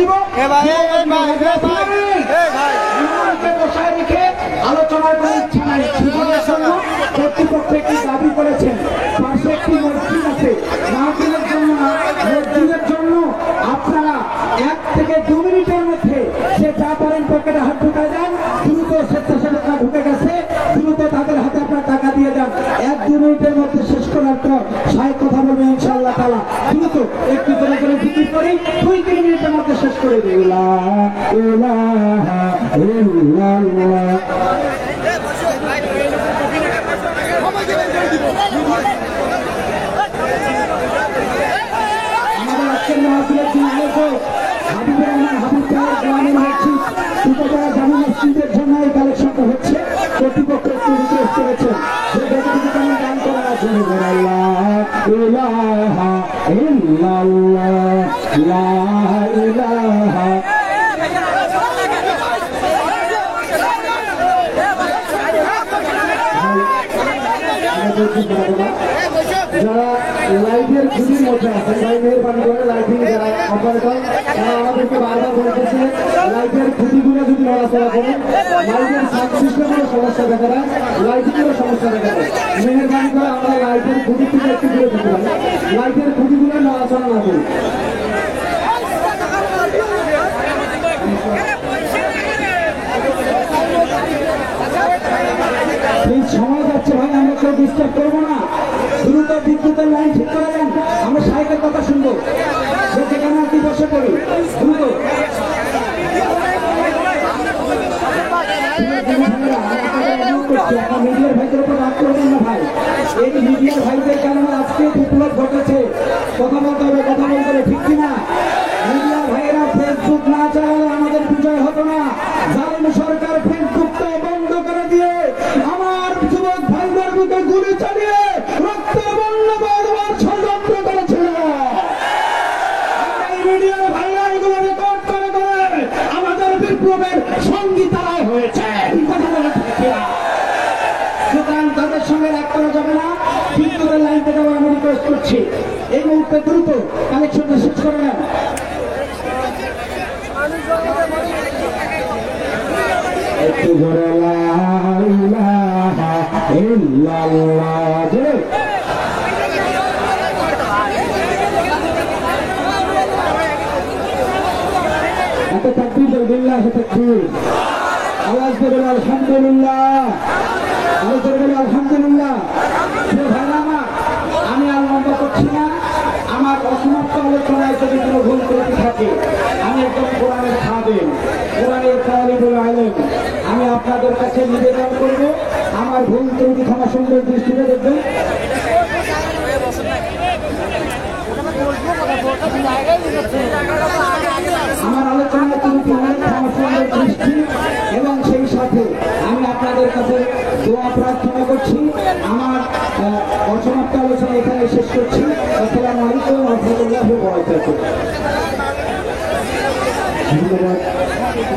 দিব। বসায় রেখে আলোচনার কোনো ইচ্ছা নাই। কর্তৃপক্ষ একটি দাবি করেছেন, পাশে একটি মসজিদ আছে, মাহফিলের জন্য না, মসজিদের জন্য আপনারা 1 থেকে 2 মিনিটের মধ্যে সে যা পারেন পকেটে হাত ঢুকায় দেন। দ্রুত স্বেচ্ছাসেবকরা ঢুকে গেছে, দ্রুত তাদের হাতে আপনার টাকা দিয়ে দেন। 1-2 মিনিটের মধ্যে শেষ করার পর সাহেব কথা বলবেন ইনশাআল্লাহ তাআলা। দ্রুত একটু করে করে জিকির করি, 2-3 মিনিটের মধ্যে শেষ করে দিই। লা ইলাহা ইল্লাল্লাহ। আমাদের আজকের মাহফিলের দিন হাবিবুর রহমান হাবিব সাহেব গ্রামীণ মসজিদ উপজেলা জামে মসজিদের জন্য এই কালেকশনটা হচ্ছে। কর্তৃপক্ষ একটু রিকোয়েস্ট করেছেন যে ব্যক্তিটি কেমন দান করার জন্য। ইলাহা ইল্লাল্লাহ লা ইলাহা যারা লাইভের খুবই মজা আছেন ভাই, মেহরবানি করে লাইভিং যারা অপারেটর তারা আমাদেরকে বারবার বলতেছিলেন লাইভের খুঁটিগুলো যদি নড়াচড়া করেন, লাইভের সাউন্ড সিস্টেমেরও সমস্যা দেখা দেয়, লাইটিংয়েরও সমস্যা দেখা দেয়। মেহরবানি করে আমরা লাইভের খুঁটি থেকে একটু দূরে থাকতে পারি, লাইভের খুঁটিগুলো নড়াচড়া না করি। সময় যাচ্ছে ভাই, আমরা কেউ ডিস্টার্ব করবো না। দ্রুত বিদ্যুতের লাইন ঠিক করে দেন, আমরা সাইকেল কথা শুনবো, সেখানে আর কি বসে পড়ি দ্রুত। মিডিয়ার ভাইদের উপর রাগ করবেন না ভাই, এই মিডিয়ার ভাইদের কারণে আজকে বিপ্লব ঘটেছে। কথা বলতে হবে, কথা বলতে হবে, ঠিক কিনা? মিডিয়ার ভাইয়েরা ফেসবুক না চালালে আমাদের বিজয় হতো না। জালিম সরকার ফেসবুকটা বন্ধ করে দিয়ে আমার যুবক ভাইদের বুকে গুলি চালিয়ে রক্ত বন্য বারবার ষড়যন্ত্র করেছিল। মিডিয়ার ভাইরা এগুলো রেকর্ড করে করে আমাদের বিপ্লবের সঙ্গী তারাই হয়েছে। কথা বলে ঠিক কিনা? সুতরাং তাদের সঙ্গে রাগ করা যাবে না। বিদ্যুতের লাইন থেকে আমি রিকোয়েস্ট করছি এই মুহূর্তে দ্রুত কালেকশনটা শেষ করে নেন। একটু জোরে লা ইলাহা ইল্লাল্লাহ জোরে। এত তাকবীর বিল্লাহি তাকবীর। আওয়াজ করে আলহামদুলিল্লাহ, আওয়াজ করে আলহামদুলিল্লাহ। আমি আর লম্বা করছি না, আমার অসমাপ্ত আলোচনায় যদি কোনো ভুল করে থাকে, আমি একদম কোরআনের খাদেম, কোরআনের তালিবুল আলেম। আমি আপনাদের কাছে নিবেদন করব আমার ভুল ত্রুটি ক্ষমা সুন্দর দৃষ্টিতে দেখবেন। আমার আলোচনায় ত্রুটি অনেক ক্ষমা সুন্দর দৃষ্টি, এবং সেই সাথে আমি আপনাদের কাছে দোয়া প্রার্থনা করছি। আমার অসমাপ্ত আলোচনা এখানে শেষ করছি। আসসালামু আলাইকুম ওয়া রাহমাতুল্লাহি ওয়া বারাকাতুহু। ধন্যবাদ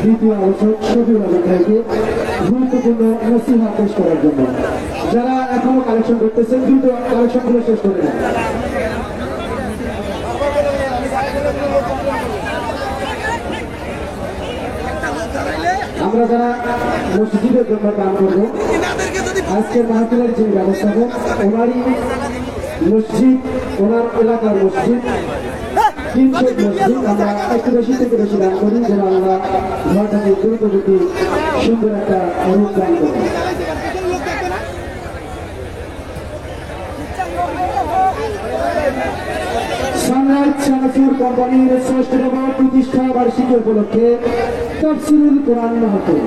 দ্বিতীয় আলোচক শফিউল আলম ভাইকে গুরুত্বপূর্ণ নসিহত পেশ করার জন্য। যারা এখনো কালেকশন করতেছেন দ্রুত কালেকশনগুলো শেষ করে দেন। আমরা যারা মসজিদের জন্য দান করবো, আজকের মাহফিলের যে ব্যবস্থাপক ওনারই মসজিদ, ওনার এলাকার মসজিদ 300 মসজিদ, আমরা একটু বেশি থেকে বেশি দান করি যেন আমরা ঘরটাকে দ্রুত গতি সুন্দর একটা রূপ দান করি। সানরাইজ চানাচুর কোম্পানির ৬০তম প্রতিষ্ঠা বার্ষিকী উপলক্ষে তাফসীরুল কোরআন মাহফিল,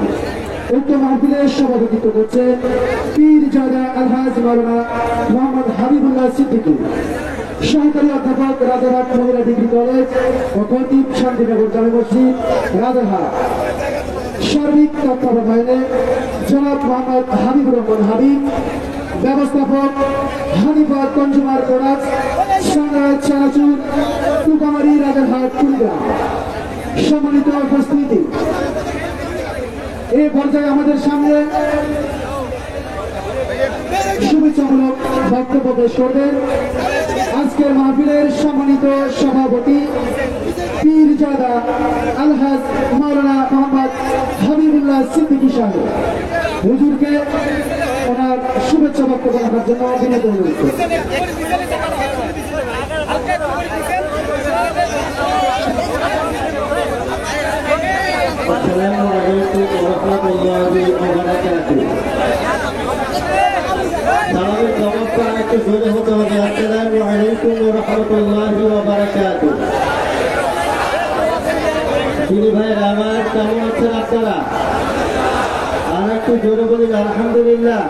উক্ত মাহফিলের সভাপতিত্ব করছেন পীরজাদা আলহাজ মাওলানা মোহাম্মদ হাবিবুল্লাহ সিদ্দিকী, সহকারী অধ্যাপক রাজারহাট মহিলা ডিগ্রি কলেজ ও খতিব শান্তিনগর জামে মসজিদ রাজারহাট। সার্বিক তত্ত্বাবধানে জনাব মোহাম্মদ হাবিবুর রহমান হাবিব, ব্যবস্থাপক হানিফা কনজুমার প্রোডাক্টস, সানরাইজ চানাচুর, টুকামারি, রাজারহাট, কুড়িগ্রাম। সম্মানিত উপস্থিতি, এই পর্যায়ে আমাদের সামনে শুভেচ্ছামূলক বক্তব্য পেশ করবেন আজকের মাহফিলের সম্মানিত সভাপতি পীরজাদা আলহাজ মাওলানা মোহাম্মদ হাবিবুল্লাহ সিদ্দিকী সাহেব হুজুরকে ওনার শুভেচ্ছা বক্তব্য রাখার জন্য বিনীত অনুরোধ করছি। আসসালামু আলাইকুম ওয়া রাহমাতুল্লাহি ওয়া বারাকাতুহু। সালামের জবাবটা একটু জোরে হতে হবে। আসসালামু আলাইকুম ওয়া রাহমাতুল্লাহি ওয়া বারাকাতুহু। দিদি ভাইরা আমার, কেমন আছেন আপনারা? আর একটু জোরে বলুন আলহামদুলিল্লাহ।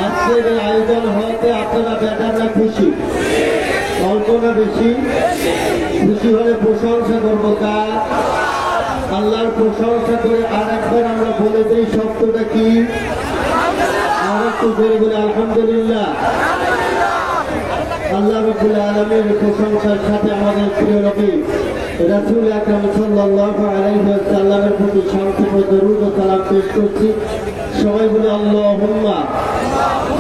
আজকের এই আয়োজন হওয়াতে আপনারা বেটার না খুশি? অল্প না বেশি? খুশি হলে প্রশংসা করবো কার? আল্লাহর প্রশংসা করে আর একবার আমরা বলে দিই শব্দটা কি? আর একটু জোরে বলে আলহামদুলিল্লাহ। আল্লাহ রাব্বুল আলামিনের প্রশংসার সাথে আমাদের প্রিয় নবী রাসূল আকরাম সাল্লাল্লাহু আলাইহি ওয়াসাল্লামের প্রতি শান্তি ও দরুদ ও সালাম পেশ করছি। সবাই বলে আল্লাহুম্মা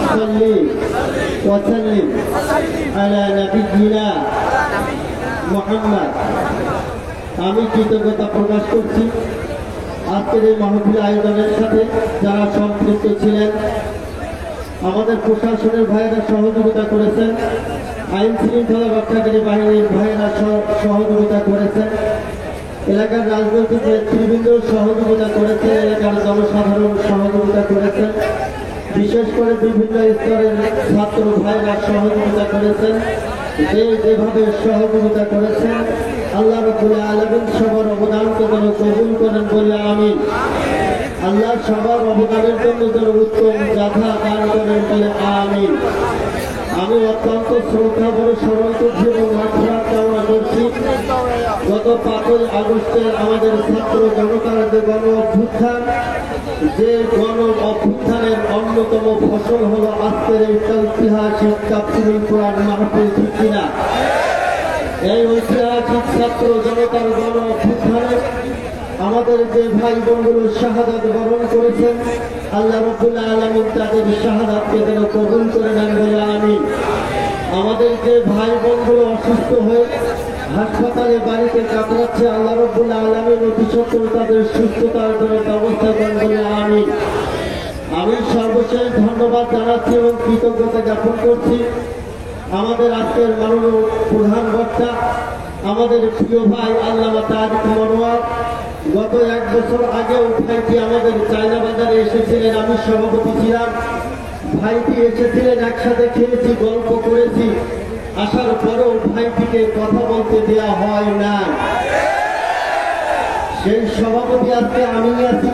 সাল্লি ওয়া সাল্লিম আলা নাবিয়িনা মুহাম্মদ। আমি কৃতজ্ঞতা প্রকাশ করছি আজকের এই মাহফিল আয়োজনের সাথে যারা সম্পৃক্ত ছিলেন। আমাদের প্রশাসনের ভাইয়েরা সহযোগিতা করেছেন, আইন শৃঙ্খলা রক্ষাকারী বাহিনীর ভাইয়েরা সহযোগিতা করেছেন, এলাকার রাজনৈতিক নেতৃবৃন্দ সহযোগিতা করেছেন, এলাকার জনসাধারণ সহযোগিতা করেছেন, বিশেষ করে বিভিন্ন স্তরের ছাত্র ভাইরা সহযোগিতা করেছেন। যেভাবে সহযোগিতা করেছেন আল্লাহ রাব্বুল আলামিন সবার অবদানকে যেন কবুল করেন বলে আমিন। আল্লাহ সবার অবদানের জন্য যেন উত্তম যাথা দান করেন বলে আমিন। আমি অত্যন্ত শ্রদ্ধা বড় স্মরণ করছি এবং মাত্রা কামনা করছি গত 5ই আগস্টের আমাদের ছাত্র জনতার যে গণ অভ্যুত্থান, যে গণ অভ্যুত্থানের অন্যতম ফসল হলো আজকের এই ঐতিহাসিক তাফসীরুল কোরআন মাহফিল, ঠিক কিনা? এই ঐতিহাসিক ছাত্র জনতার গণ অভ্যুত্থানে আমাদের যে ভাই বোনগুলো শাহাদাত বরণ করেছেন আল্লাহ রাব্বুল আলামিন তাদের শাহাদাতকে যেন কবুল করে নেন বলে আমিন। আমাদের যে ভাই বোনগুলো অসুস্থ হয়ে হাসপাতালে বাড়িতে কাতরাচ্ছে আল্লাহ রাব্বুল আলামিন অতি সত্বর তাদের সুস্থতার জন্য ব্যবস্থা করেন বলে আমিন। আমি সর্বশেষ ধন্যবাদ জানাচ্ছি এবং কৃতজ্ঞতা জ্ঞাপন করছি আমাদের আজকের মাননীয় প্রধান বক্তা আমাদের প্রিয় ভাই আল্লামা তারিক মনোয়ার। গত 1 বছর আগেও ভাইটি আমাদের চায়না বাজারে এসেছিলেন, আমি সভাপতি ছিলাম। ভাইটি এসেছিলেন, একসাথে খেয়েছি, গল্প করেছি। আসার পরেও ভাইটিকে কথা বলতে দেওয়া হয় না। সেই সভাপতি আজকে আমি আছি,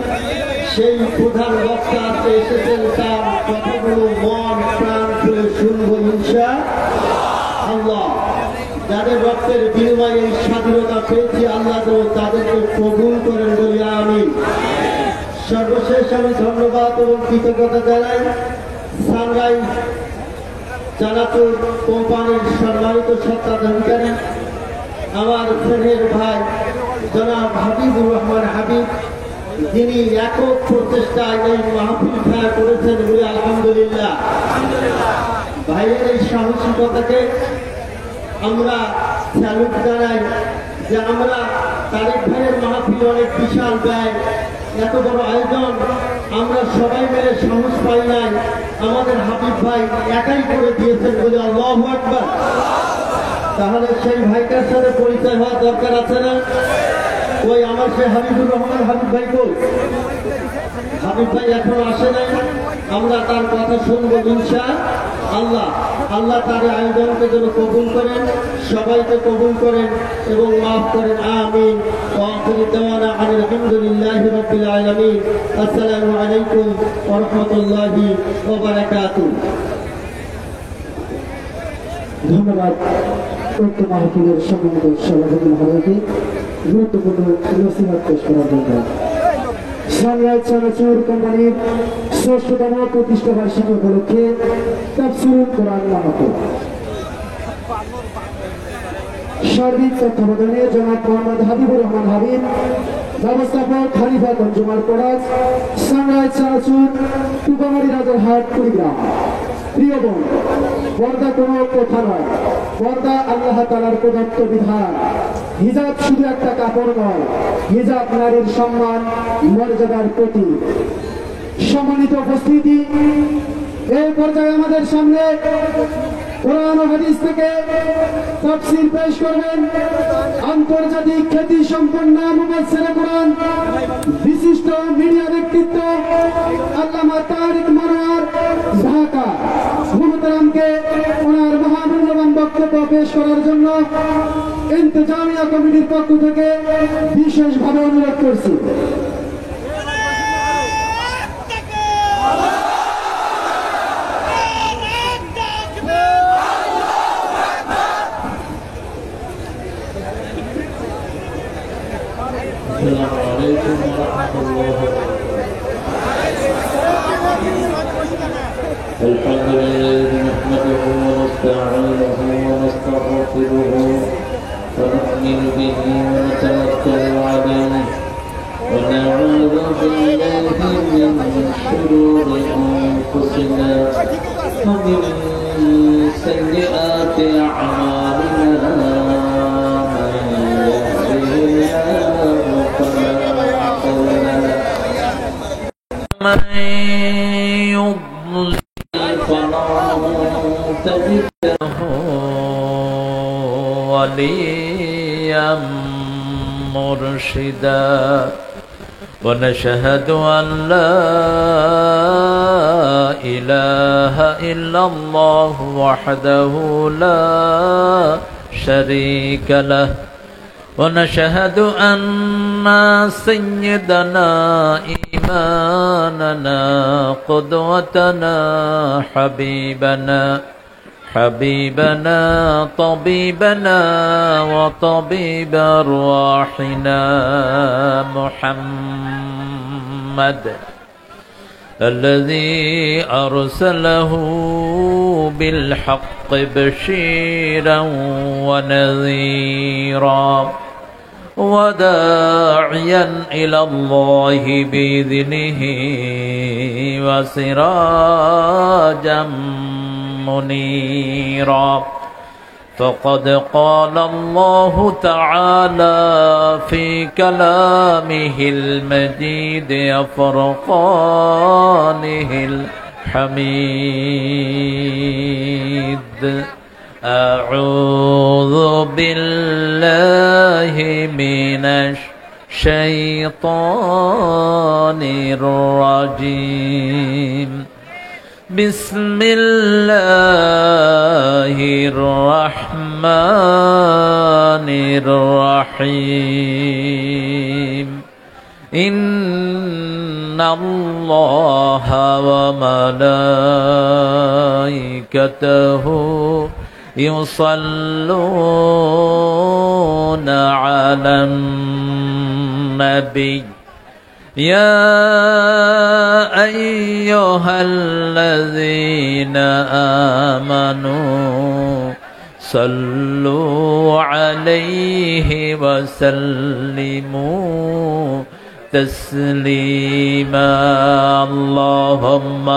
সেই প্রধান বক্তা আজকে এসেছেন, তার কথাগুলো মন প্রাণ খুলে শুনবো ইনশাআল্লাহ। যাদের রক্তের বিনিময়ে এই স্বাধীনতা পেয়েছি আল্লাহ তাদেরকে কবুল করেন বলি আমিন। সর্বশেষ আমি ধন্যবাদ এবং কৃতজ্ঞতা জানাই সানরাইজ চানাচুর কোম্পানির সম্মানিত স্বত্বাধিকারী আমার স্নেহের ভাই জনাব হাবিবুর রহমান হাবিব, যিনি একক প্রচেষ্টায় এই মাহফিল খেলা করেছেন বলে আলহামদুলিল্লাহ। ভাইয়ের এই সাহসিকতাকে আমরা স্যালুট জানাই যে আমরা তারিক ভাইয়ের মাহফিল অনেক বিশাল ব্যয়, এত বড় আয়োজন আমরা সবাই মিলে সাহস পাই নাই, আমাদের হাবিব ভাই একাই করে দিয়েছেন বলে আল্লাহু আকবার। তাহলে সেই ভাইটার সাথে পরিচয় হওয়া দরকার আছে না? ওই আমার সেই হাবিবুর রহমান হাবিব ভাই কই? হাবিব ভাই এখনো আসে নাই, আমরা তার কথা শুনবো ইনশাআল্লাহ। আল্লাহ তার আয়োজনকে যেন কবুল করেন, সবাইকে কবুল করেন এবং মাফ করেন আমিন। ওয়া আখিরু দাওয়ানা আলহামদুলিল্লাহি রাব্বিল আলামিন। আসসালামু আলাইকুম ওয়া রাহমাতুল্লাহি ওয়া বারাকাতুহু। ধন্যবাদ উক্ত মাহফিলের সম্মানিত সভাপতি মহোদয়কে গুরুত্বপূর্ণ নসিহত পেশ করার জন্য। সানরাইজ চানাচুর কোম্পানির ৬০তম প্রতিষ্ঠা বার্ষিকী উপলক্ষে তাফসীরুল কোরআন মাহফিল সার্বিক তত্ত্বাবধানে জনাব মোহাম্মদ হাবিবুর রহমান হাবিব, ব্যবস্থাপক খলিফা তঞ্জুমার পরাজ, সানরাইজ চানাচুর, টুকামারি রাজারহাট, কুড়িগ্রাম। প্রিয় বোন, পর্দা কোনো কথা নয়, পর্দা আল্লাহ তাআলার প্রদত্ত বিধান। হিজাব শুধু একটা কাপড় নয়, হিজাব নারীর সম্মান মর্যাদার প্রতীক। সম্মানিত উপস্থিতি, এই পর্যায়ে আমাদের সামনে কোরআন ও হাদিস থেকে তাফসীর পেশ করবেন আন্তর্জাতিক খ্যাতি সম্পন্ন মুফাসসিরে কোরআন, বিশিষ্ট মিডিয়া ব্যক্তিত্ব আল্লামা তারিক মনোয়ার ঢাকা। মুহতারামকে ওনার মহামূল্যবান বক্তব্য পেশ করার জন্য ইন্তেজামিয়া কমিটির পক্ষ থেকে বিশেষভাবে অনুরোধ করছি। السلام عليكم ورحمة الله وبركاته. الحمد لله نحمده ونستعينه ونستغفره ونؤمن به ونتوكل عليه ونعوذ بالله من شرور أنفسنا ومن سيئات أعمالنا. من يضلل فلا تجد له وليا مرشدا ونشهد أن لا إله إلا الله وحده لا شريك له ونشهد أن سيدنا إمامنا قدوتنا حبيبنا طبيبنا وطبيب أرواحنا محمد الذي أرسله بالحق بشيرا ونذيرا وداعيا إلى الله بإذنه وسراجا منيرا. فقد قال الله تعالى في كلامه المجيد وفرقانه الحميد: أعوذ بالله من الشيطان الرجيم. بسم الله الرحمن الرحيم. إن الله وملائكته يصلون على النبي يا أيها الذين آمنوا صلوا عليه وسلموا تسليما. اللهم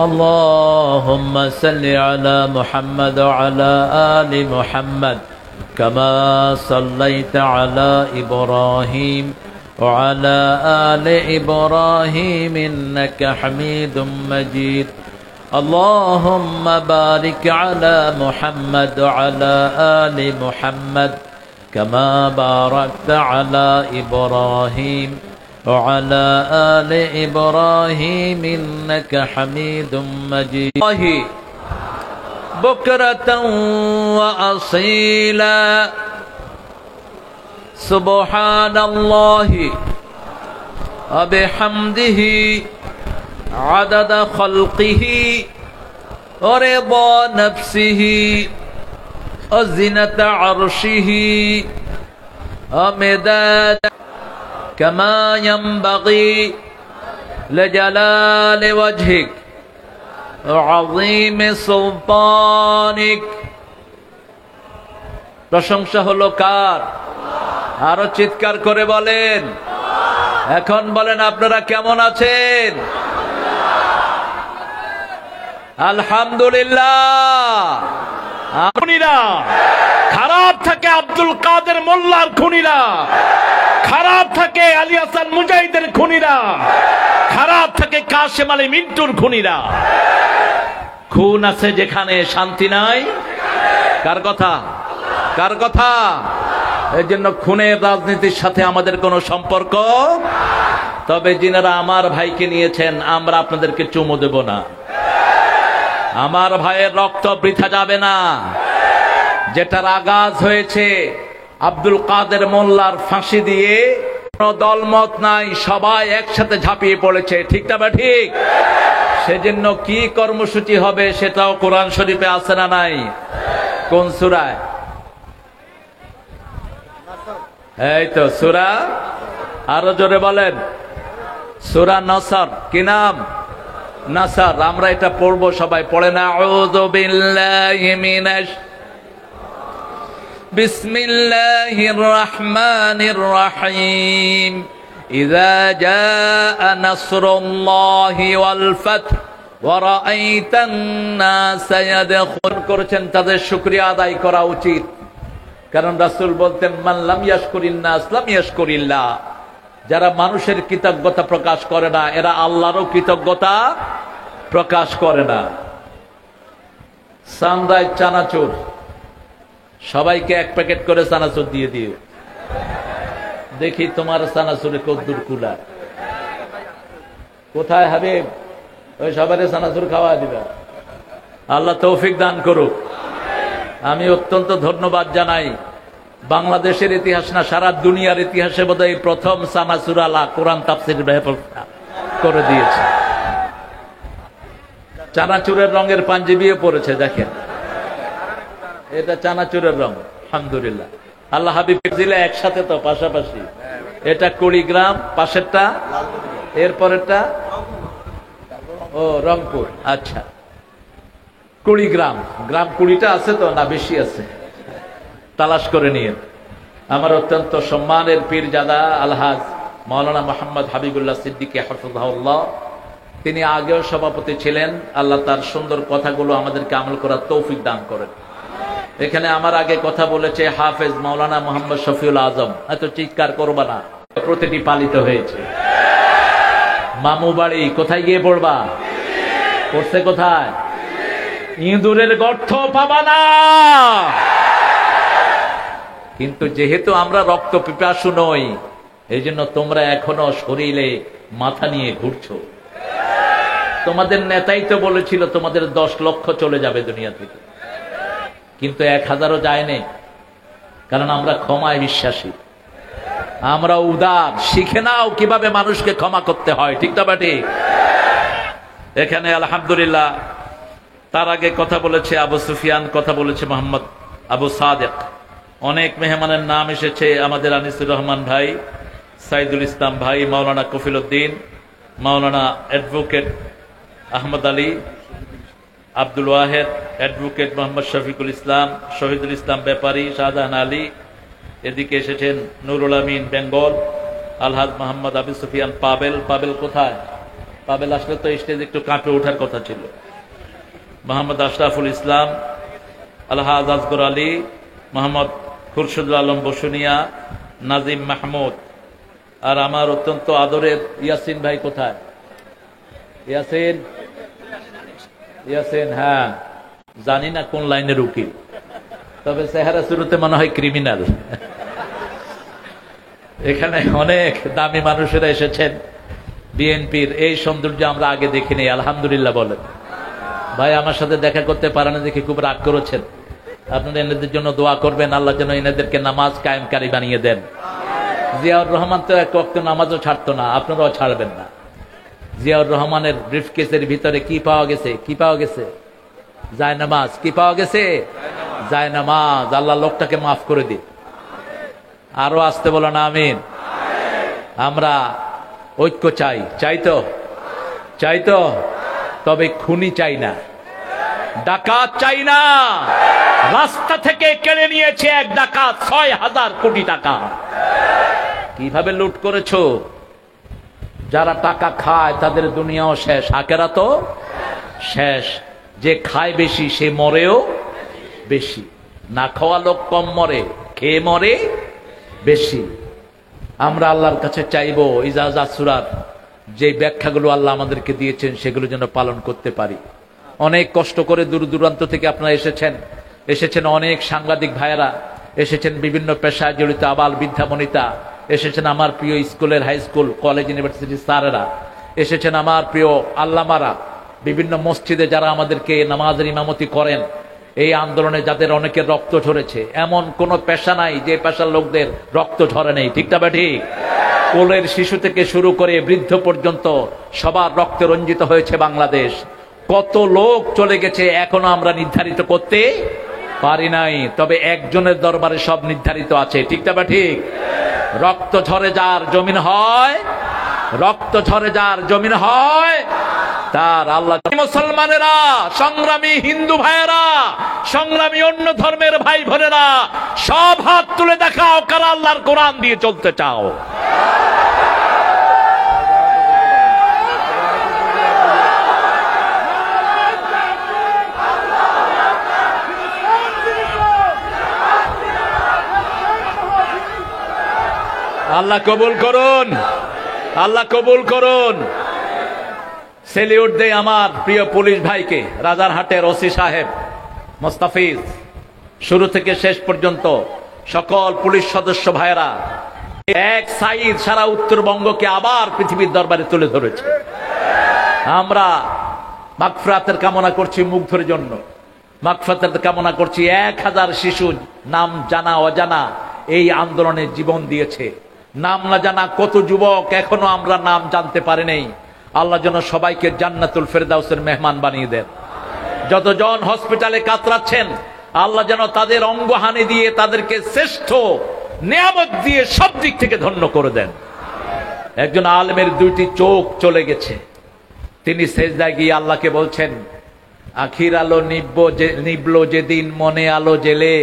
اللهم صل على محمد وعلى آل محمد كما صليت على إبراهيم وعلى آل إبراهيم إنك حميد مجيد. اللهم بارك على محمد وعلى آل محمد كما باركت على إبراهيم وعلى آل إبراهيم إنك حميد مجيد. بكرة وأصيلا سبحان الله وبحمده عدد خلقه ورضا نفسه وزنة عرشه ومداد كما ينبغي لجلال وجهك وعظيم سلطانك. প্রশংসা হলো কার? আরো চিৎকার করে বলেন। এখন বলেন আপনারা কেমন আছেন? আলহামদুলিল্লাহ। খুনিরা খারাপ থাকে, আব্দুল কাদের মোল্লার খুনিরা খারাপ থাকে, আলী হাসান মুজাহিদের খুনিরা খারাপ থাকে, কাশেম আলী মিন্টুর খুনিরা। খুন আছে যেখানে শান্তি নাই। কার কথা? কার কথা? এই জন্য খুনের রাজনীতির সাথে আমাদের কোনো সম্পর্ক। তবে যিনারা আমার ভাইকে নিয়েছেন, আমরা আপনাদেরকে চুমু দেব না। আমার ভাইয়ের রক্ত বৃথা যাবে না। যেটার আগাজ হয়েছে আব্দুল কাদের মোল্লার ফাঁসি দিয়ে, কোনো দলমত নাই, সবাই একসাথে ঝাঁপিয়ে পড়েছে। ঠিক না বা ঠিক? সেজন্য কি কর্মসূচি হবে সেটাও কোরআন শরীফে আছে না নাই? কোন সূরায়? এই তো সূরা, আরো জোরে বলেন, সূরা নসর। কি নাম? নাসর। আমরা এটা পড়বো, সবাই পড়েন। আউযু বিল্লাহি মিনাশ বিসমিল্লাহির রহমানির রহিম। ইযা জাআ নাসরুল্লাহি ওয়াল ফাত ওয়া রাআইতান নাসা ইয়াদখুলুন করেছেন, তাদের শুকরিয়া আদায় করা উচিত। কারণ রাসূল বলতেন, মান লাম ইয়াশকুরিন নাস লাম ইয়াশকুরিল্লাহ। যারা মানুষের কৃতজ্ঞতা প্রকাশ করে না, এরা আল্লাহরও কৃতজ্ঞতা প্রকাশ করে না। সানরাইজ চানাচুর, সবাইকে এক প্যাকেট করে চানাচুর দিয়ে দিও। দেখি তোমার চানাচুরে কদ্দুর কুলা। কোথায় হাবিব? ওই সবাই চানাচুর খাওয়া দিবা। আল্লাহ তৌফিক দান করুক। আমি অত্যন্ত ধন্যবাদ জানাই, বাংলাদেশের ইতিহাস না সারা দুনিয়ার ইতিহাসে বোধহয় প্রথম চানাচুর আলা কোরআন তাফসীর ব্যবস্থা করে দিয়েছে। চানাচুরের রঙের পাঞ্জাবিও পরেছে, দেখেন এটা চানাচুরের রং। আলহামদুলিল্লাহ। আল্লাহ হাবিব জিলা একসাথে তো পাশাপাশি। এটা কুড়িগ্রাম, পাশেরটা, এরপরেরটা ও রংপুর। আচ্ছা, কুড়িগ্রাম। গ্রাম 20টা আছে তো না বেশি আছে? তালাশ করে নিয়ে। আমার অত্যন্ত সম্মানের পীরজাদা আলহাজ মাওলানা মোহাম্মদ হাবিবুল্লাহ সিদ্দিকী হাফিজাহুল্লাহ, তিনি আগেও সভাপতি ছিলেন। আল্লাহ তার সুন্দর কথাগুলো আমাদেরকে আমল করার তৌফিক দান করেন। এখানে আমার আগে কথা বলেছে হাফেজ মাওলানা মোহাম্মদ শফিউল আজম। এত চিৎকার করবা না, প্রতিটি পালিত হয়েছে। মামু বাড়ি কোথায় গিয়ে পড়বা? পড়ছে কোথায়? ইঁদুরের গর্ত পাবা না। কিন্তু যেহেতু আমরা রক্ত পিপাসু নই, এই জন্য তোমরা এখনো শরীরে মাথা নিয়ে ঘুরছো। তোমাদের নেতাই তো বলেছিল তোমাদের 10 লক্ষ চলে যাবে দুনিয়া থেকে, কিন্তু 1000ও যায়নি। কারণ আমরা ক্ষমায় বিশ্বাসী, আমরা উদার। শিখে নাও কিভাবে মানুষকে ক্ষমা করতে হয়। ঠিক না বাটি? এখানে আলহামদুলিল্লাহ তার আগে কথা বলেছে আবু সুফিয়ান, কথা বলেছে মোহাম্মদ আবু সাদেক। অনেক মেহমানের নাম এসেছে, আমাদের আনিসুর রহমান ভাই, সাইদুল ইসলাম ভাই, মাওলানা কফিল উদ্দিন, মাওলানা অ্যাডভোকেট আহমদ আলী, আব্দুল ওয়াহেদ, অ্যাডভোকেট মোহাম্মদ শফিকুল ইসলাম, শহীদুল ইসলাম ব্যাপারী, শাহজাহান আলী। এদিকে এসেছেন নুরুল আমিন বেঙ্গল, আলহাজ মোহাম্মদ আবু সুফিয়ান পাবেল। পাবেল কোথায়? পাবেল আসলে তো স্টেজ একটু কাঁপে ওঠার কথা ছিল। মোহাম্মদ আশরাফুল ইসলাম, আলহাজ আজগর আলী, মোহাম্মদ খুরশুদুল আলম বসুনিয়া, নাজিম মাহমুদ। আর আমার অত্যন্ত আদরের ইয়াসিন ভাই কোথায়? ইয়াসিন, ইয়াসিন, হ্যাঁ, জানি না কোন লাইনের উকিল, তবে চেহারা শুরুতে মনে হয় ক্রিমিনাল। এখানে অনেক দামি মানুষেরা এসেছেন বিএনপির। এই সৌন্দর্য আমরা আগে দেখিনি, আলহামদুলিল্লাহ বলেন। ভাই আমার সাথে দেখা করতে পারেন দেখে খুব রাগ করেছেন। আপনারা এনাদের জন্য দোয়া করবেন, আল্লাহ যেন এনাদেরকে নামাজ কায়েমকারী বানিয়ে দেন। জিয়াউর রহমান তো এক ওয়াক্ত নামাজও ছাড়তো না, আপনারাও ছাড়বেন না। জিয়াউর রহমানের ব্রিফকেসের ভিতরে কি পাওয়া গেছে? কি পাওয়া গেছে? জায়নামাজ। কি পাওয়া গেছে? জায়নামাজ। আল্লাহ লোকটাকে মাফ করে দিন। আরো আসতে বলো না আমিন। আমরা ঐক্য চাই, চাই তো, চাই তো, তবে খুনি চাই না। ডাকাত চাই না, রাস্তা থেকে কেড়ে নিয়েছে এক ডাকাত ৬,০০০ কোটি টাকা। কিভাবে লুট করেছো? যারা টাকা খায় তাদের দুনিয়াও শেষ, আখেরাতও শেষ। যে খায় বেশি সে মরেও বেশি। না খাওয়া লোক কম মরে, খেয়ে মরে বেশি। আমরা আল্লাহর কাছে চাইবো ইজাজা সূরার যে ব্যাখ্যাগুলো আল্লাহ আমাদেরকে দিয়েছেন সেগুলো যেন পালন করতে পারি। অনেক কষ্ট করে দূর দূরান্ত থেকে আপনারা এসেছেন অনেক সাংবাদিক ভাইয়েরা, এসেছেন বিভিন্ন পেশায় জড়িত আবাল বৃদ্ধা বনিতা, এসেছেন আমার প্রিয় স্কুলের হাই স্কুল কলেজ ইউনিভার্সিটি স্যারেরা, এসেছেন আমার প্রিয় আল্লামারা, বিভিন্ন মসজিদে যারা আমাদেরকে নামাজের ইমামতি করেন। এই আন্দোলনে যাদের অনেকের রক্ত ঝরেছে, এমন কোন পেশা নাই যে পেশার লোকদের রক্ত ঝরে নেই, ঠিক না ঠিক? কোলের শিশু থেকে শুরু করে বৃদ্ধ পর্যন্ত সবার রক্তে রঞ্জিত হয়েছে বাংলাদেশ। কত লোক চলে গেছে এখনো আমরা নির্ধারিত করতে পারি নাই, তবে একজনের দরবারে সব নির্ধারিত আছে, ঠিক না ঠিক? রক্ত ঝরে যার জমিন হয়, রক্ত ঝরে যার জমিন হয় তার আল্লাহ। মুসলমানেরা, সংগ্রামী হিন্দু ভাইয়েরা, সংগ্রামী অন্য ধর্মের ভাই বোনেরা, সব হাত তুলে দেখাও কারা আল্লাহর কোরআন দিয়ে চলতে চাও। আল্লাহ কবুল করুন, আল্লাহ কবুল করুন। সেলিউট দেই আমার প্রিয় পুলিশ ভাইকে, রাজারহাটের ওসি সাহেব মোস্তাফিজ, শুরু থেকে শেষ পর্যন্ত সকল পুলিশ সদস্য ভাইরা এক সাইড সারা উত্তরবঙ্গকে আবার পৃথিবীর দরবারে তুলে ধরেছে। আমরা মাগফিরাতের কামনা করছি মুগ্ধের জন্য, মাগফিরাতের কামনা করছি। ১,০০০ শিশু নাম জানা অজানা এই আন্দোলনে জীবন দিয়েছে। নাম না জানা কত যুবক এখনো আমরা নাম জানতে পারি নাই। আল্লাহ যেন সবাইকে জান্নাতুল ফেরদাউসের মেহমান বানিয়ে দেন। যতজন হসপিটালে কাতরাচ্ছেন আল্লাহ যেন তাদের অঙ্গহানি দিয়ে তাদেরকে শ্রেষ্ঠ নিয়ামত দিয়ে সব দিক থেকে ধন্য করে দেন। একজন আলেমের ২টি চোখ চলে গেছে, তিনি সেজদায় গিয়ে আল্লাহকে বলছেন, আখির আলো নিবলো যেদিন মনে আলো জেলে,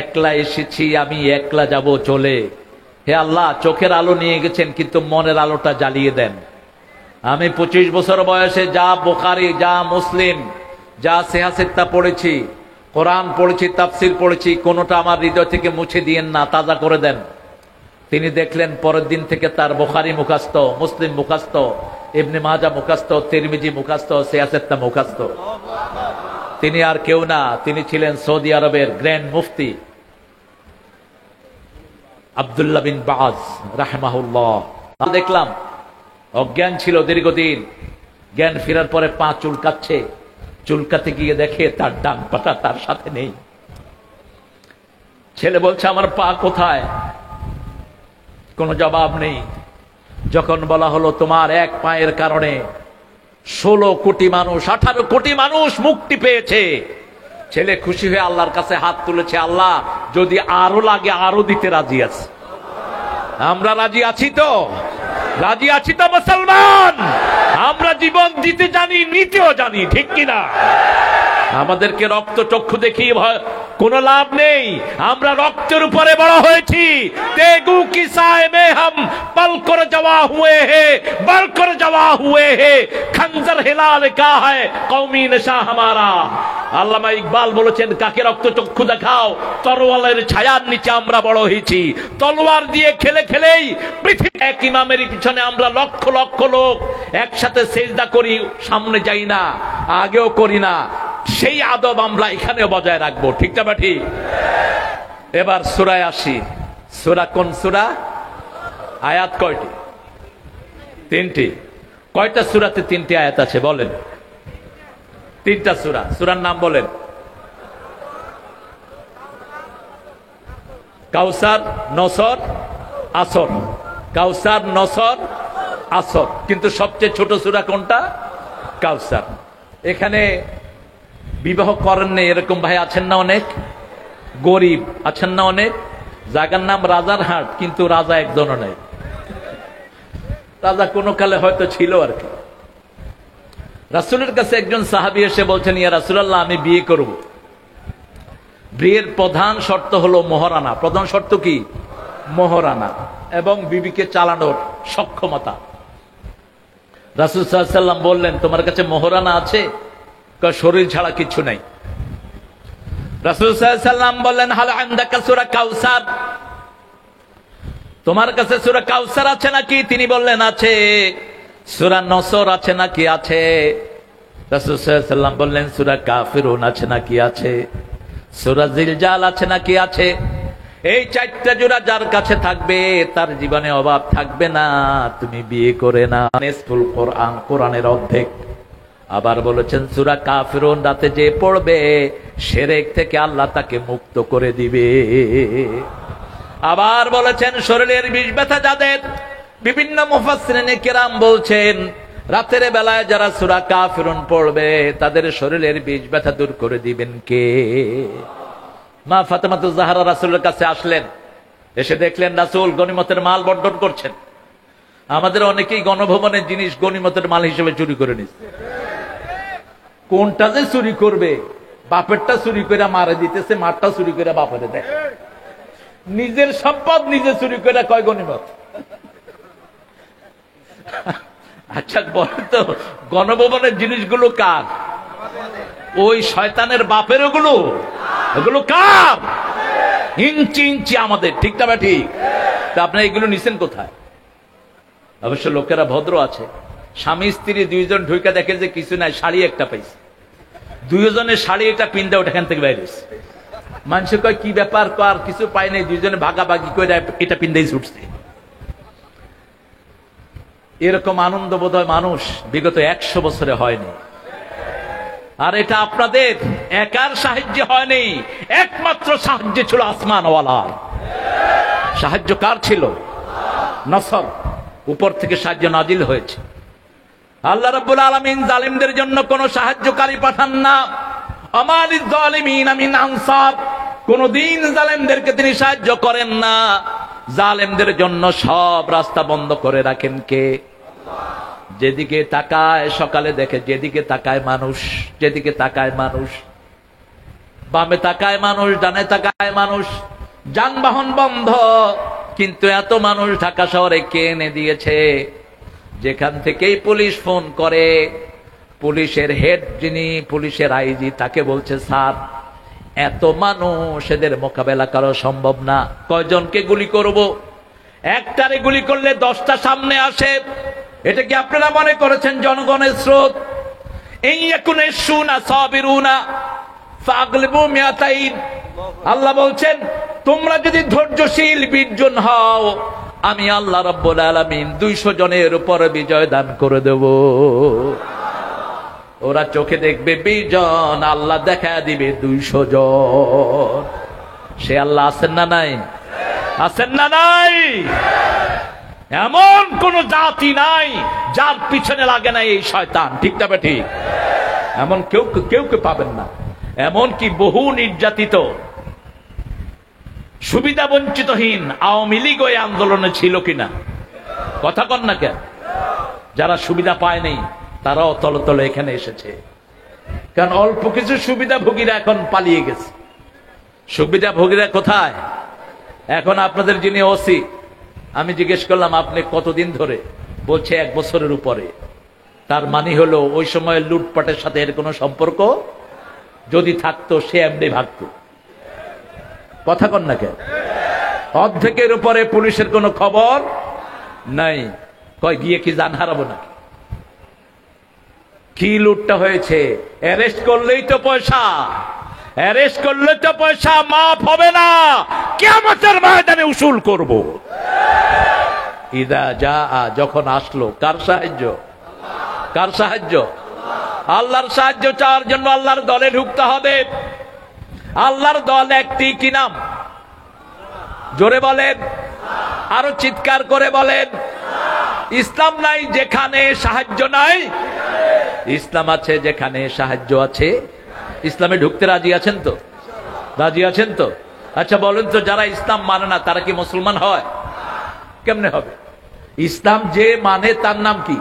একলা এসেছি আমি একলা যাব চলে। হে আল্লাহ, চোখের আলো নিয়ে গেছেন কিন্তু মনের আলোটা জ্বালিয়ে দেন। আমি ২৫ বছর বয়সে যা বুখারী, যা মুসলিম, যা সিহাসিত্তা পড়েছি, কোরআন পড়েছি, তাফসির পড়েছি, কোনোটা আমার হৃদয় থেকে মুছে দিয়েন না, তাজা করে দেন। তিনি দেখলেন পরের দিন থেকে তার বুখারী মুখস্থ, মুসলিম মুখস্থ, ইবনে মাজাহ মুখস্থ, তিরমিজি মুখস্থ, সিয়াসিত্তা মুখস্থ। তিনি আর কেউ না, তিনি ছিলেন সৌদি আরবের গ্র্যান্ড মুফতি আব্দুল্লাহ বিন বাজ রাহমাহুল্লাহ। দেখলাম অজ্ঞান ছিল দীর্ঘদিন, জ্ঞান ফেরার পরে পা চুলকাচ্ছে, চুলকাতে গিয়ে দেখে তার ডান পাটা তার সাথে নেই। ছেলে বলছে আমার পা কোথায়? কোনো জবাব নেই। যখন বলা হলো তোমার এক পায়ের কারণে 16 কোটি মানুষ, 18 কোটি মানুষ মুক্তি পেয়েছে, ছেলে খুশি হয়ে আল্লাহর কাছে হাত তুলেছে, আল্লাহ যদি আরো লাগে আরো দিতে রাজি আছে। আমরা রাজি আছি তো? রাজি আছি তো মুসলমান? আমরা জীবন দিতে জানি, নিতেও জানি, ঠিক কিনা? আমাদেরকে রক্ত চক্ষু দেখিয়ে কোনো লাভ নেই। আমরা রক্তের উপরে বড় হয়েছি। তেগু কি সায় মে হাম পল কর জওয়া হুয়ে হে, বল কর জওয়া হুয়ে হে, খঞ্জর হিলাল কা হ্যায় কওমি নেশা হামারা। আল্লামা ইকবাল বলেছেন, কাকে রক্ত চক্ষু দেখাও? তরোয়ালের ছায়ার নিচে আমরা বড় হয়েছি। তলোয়ার দিয়ে খেলে খেলেই পৃথিবী এক ইমামের পিছনে আমরা লক্ষ লক্ষ লোক একসাথে সেজদা করি, সামনে যাই না, আগেও করি না। সেই আদব আমরা এখানেও বজায় রাখবো, ঠিক না বা ঠিক? এবার সূরায় আসি। সূরা কোন সূরা? আয়াত কয়টি? 3টি। কয়টা সূরাতে 3টি আয়াত আছে বলেন? 3টা সূরা। সূরার নাম বলেন? কাউসার, নসর, আসর। কাউসার, নসর, আসর। কিন্তু সবচেয়ে ছোট সূরা কোনটা? কাউসার। এখানে বিবাহ করেন না এরকম ভাই আছেন না অনেক? গরিব আছেন না অনেক? জায়গার নাম রাজারহাট, কিন্তু রাজা একজনও নেই। রাজা কোনো কালে হয়তো ছিল আর কি। রাসূলের কাছে একজন সাহাবী এসে বলছেন, ইয়া রাসূলুল্লাহ, আমি বিয়ে করব। বিয়ের প্রধান শর্ত হলো মোহরানা। প্রধান শর্ত কি? মোহরানা এবং বিবিকে চালানোর সক্ষমতা। রাসূল সাল্লাল্লাহু আলাইহি ওয়াসাল্লাম বললেন, তোমার কাছে মোহরানা আছে? কয়, শরীর ছাড়া কিছু নাই। রাসূল সাল্লাল্লাহু আলাইহি ওয়াসাল্লাম বললেন, হাল আনদাকা সূরা কাউসার, তোমার কাছে সূরা কাউসার আছে নাকি? তিনি বললেন, আছে। সূরা নসর আছে নাকি? আছে। রাসূল সাল্লাল্লাহু আলাইহি ওয়াসাল্লাম বললেন, সূরা কাফিরুন আছে নাকি? আছে। সূরা জিলজাল আছে নাকি? আছে। এই চারটা জোড়া যার কাছে থাকবে তার জীবনে অভাব থাকবে না, তুমি বিয়ে করে না। নিসফুল কোরআন, কোরআনের অর্ধেক। আবার বলেছেন, সূরা কাফিরুন রাতে যে পড়বে শিরক থেকে আল্লাহ তাকে মুক্ত করে দিবে। আবার বলেছেন, শরীরের বিষ ব্যথা যাদের, বিভিন্ন মুফাসসিরিনে কেরাম বলছেন রাতের বেলায় যারা সূরা কাফিরুন পড়বে তাদের শরীরের বিষ ব্যথা দূর করে দিবেন কে? মা ফাতেমাতুজ জাহরা রাসূলের কাছে আসলেন, এসে দেখলেন রাসূল গনিমতের মাল বন্টন করছেন। আমাদের অনেকেই গণভবনের জিনিস গনিমতের মাল হিসেবে চুরি করে নিচ্ছে। কোনটা যে চুরি করবে, বাপেরটা চুরি করে মারে দিতেছে, মারটা চুরি করে বাপেরে দেয়। নিজের সম্পদ নিজে চুরি করে কয় গনিমত। আচ্ছা বলেন তো, গণভবনের জিনিসগুলো কার? ওই শয়তানের বাপের। ওগুলো এগুলো কার? ইঞ্চি ইঞ্চি আমাদের, ঠিক না? ঠিক। তা আপনি এগুলো নিছেন কোথায়? অবশ্য লোকেরা ভদ্র আছে, স্বামী স্ত্রী দুইজন ঢুকে দেখে যে কিছু নাই, শাড়ি একটা পাইছে, দুইজনের শাড়ি এটা পিন্দা ওখান থেকে বাইরে। মানুষ কয় কি ব্যাপার, আর কিছু পাই নাই, দুইজনে ভাগাভাগি করে এটা পিন্দাই ছুটছে। এরকম আনন্দ বোধহয় মানুষ বিগত 100 বছরে হয়নি। আর এটা আপনাদের একার সাহায্য হয়নি, একমাত্র সাহায্য ছিল আসমানওয়ালার। সাহায্য কার ছিল? নসর, উপর থেকে সাহায্য নাজিল হয়েছে। আল্লাহ রাব্বুল আলামিন জালিমদের জন্য কোন সাহায্যকারী পাঠান না। আমালিজ জালিমিন মিন আনসার, কোনদিন জালেমদেরকে তিনি সাহায্য করেন না। জালেমদের জন্য সব রাস্তা বন্ধ করে রাখেন কে? যেদিকে তাকায় সকালে দেখে, যেদিকে তাকায় মানুষ, যেদিকে তাকায় মানুষ, বামে তাকায় মানুষ, ডানে তাকায় মানুষ, যানবাহন বন্ধ, কিন্তু এত মানুষ ঢাকা শহরে কে এনে দিয়েছে? যেখান থেকেই পুলিশ ফোন করে, পুলিশের হেড যিনি, পুলিশের আইজি, তাকে বলছে, স্যার এত মানুষ, এদের মোকাবেলা করা সম্ভব না, কয়জনকে গুলি করব? একটারে গুলি করলে 10টা সামনে আসে। এটা কি আপনারা মনে করেছেন জনগণের স্রোত? আল্লাহ বলছেন, তোমরা যদি ধৈর্যশীল 20 জন হও, আমি আল্লাহ রাব্বুল আলামিন 200 জনের উপর বিজয় দান করে দেব। ওরা চোখে দেখবে 20 জন, আল্লাহ দেখা দিবে 200 জন। সে আল্লাহ আছেন না নাই? আছেন না নাই? এমন কোন জাতি নাই যার পিছনে লাগে না এই শয়তান, ঠিক না? ঠিক। এমন কেউ পাবেন না। এমন কি বহু নির্যাতিত, সুবিধা বঞ্চিতহীন আওয়ামী লীগ ওই আন্দোলনে ছিল কিনা? কথা কন না কেন? যারা সুবিধা পায় নাই তারাও তলে তলে এখানে এসেছে। কারণ অল্প কিছু সুবিধাভোগীরা এখন পালিয়ে গেছে। সুবিধাভোগীরা কোথায়? এখন আপনাদের যিনি ওসি, আমি জিজ্ঞেস করলাম আপনি কতদিন ধরে? বলছে 1 বছরের উপরে। তার মানে হলো ওই সময় লুটপাটের সাথে এর কোনো সম্পর্ক যদি থাকতো সে এমনি ভাগতো। কথা কন না কেন? অর্ধেকের উপরে পুলিশের কোনো খবর নাই। কয় গিয়ে কি জান হারাবো নাকি? কি লুটটা হয়েছে? অ্যারেস্ট করলেই তো পয়সা, অ্যারেস্ট করলে তো পয়সা মাফ হবে না, কিয়ামতের ময়দানে উসুল করব। ইদা যা, যখন আসলো, কার সাহায্য? কার সাহায্য? আল্লাহর সাহায্য চাওয়ার জন্য আল্লাহর দলে ঢুকতে হবে। আল্লাহর দল একটি, কি নাম? জোরে বলেন, আরো চিৎকার করে বলেন। ইসলাম নাই যেখানে সাহায্য নাই, ইসলাম আছে যেখানে সাহায্য আছে। ইসলামে ঢুকতে রাজি আছেন তো? রাজি আছেন তো? আচ্ছা বলেন তো, যারা ইসলাম মানে না তারা কি মুসলমান হয়? কেমনে হবে? ইসলাম যে মানে তার নাম কি?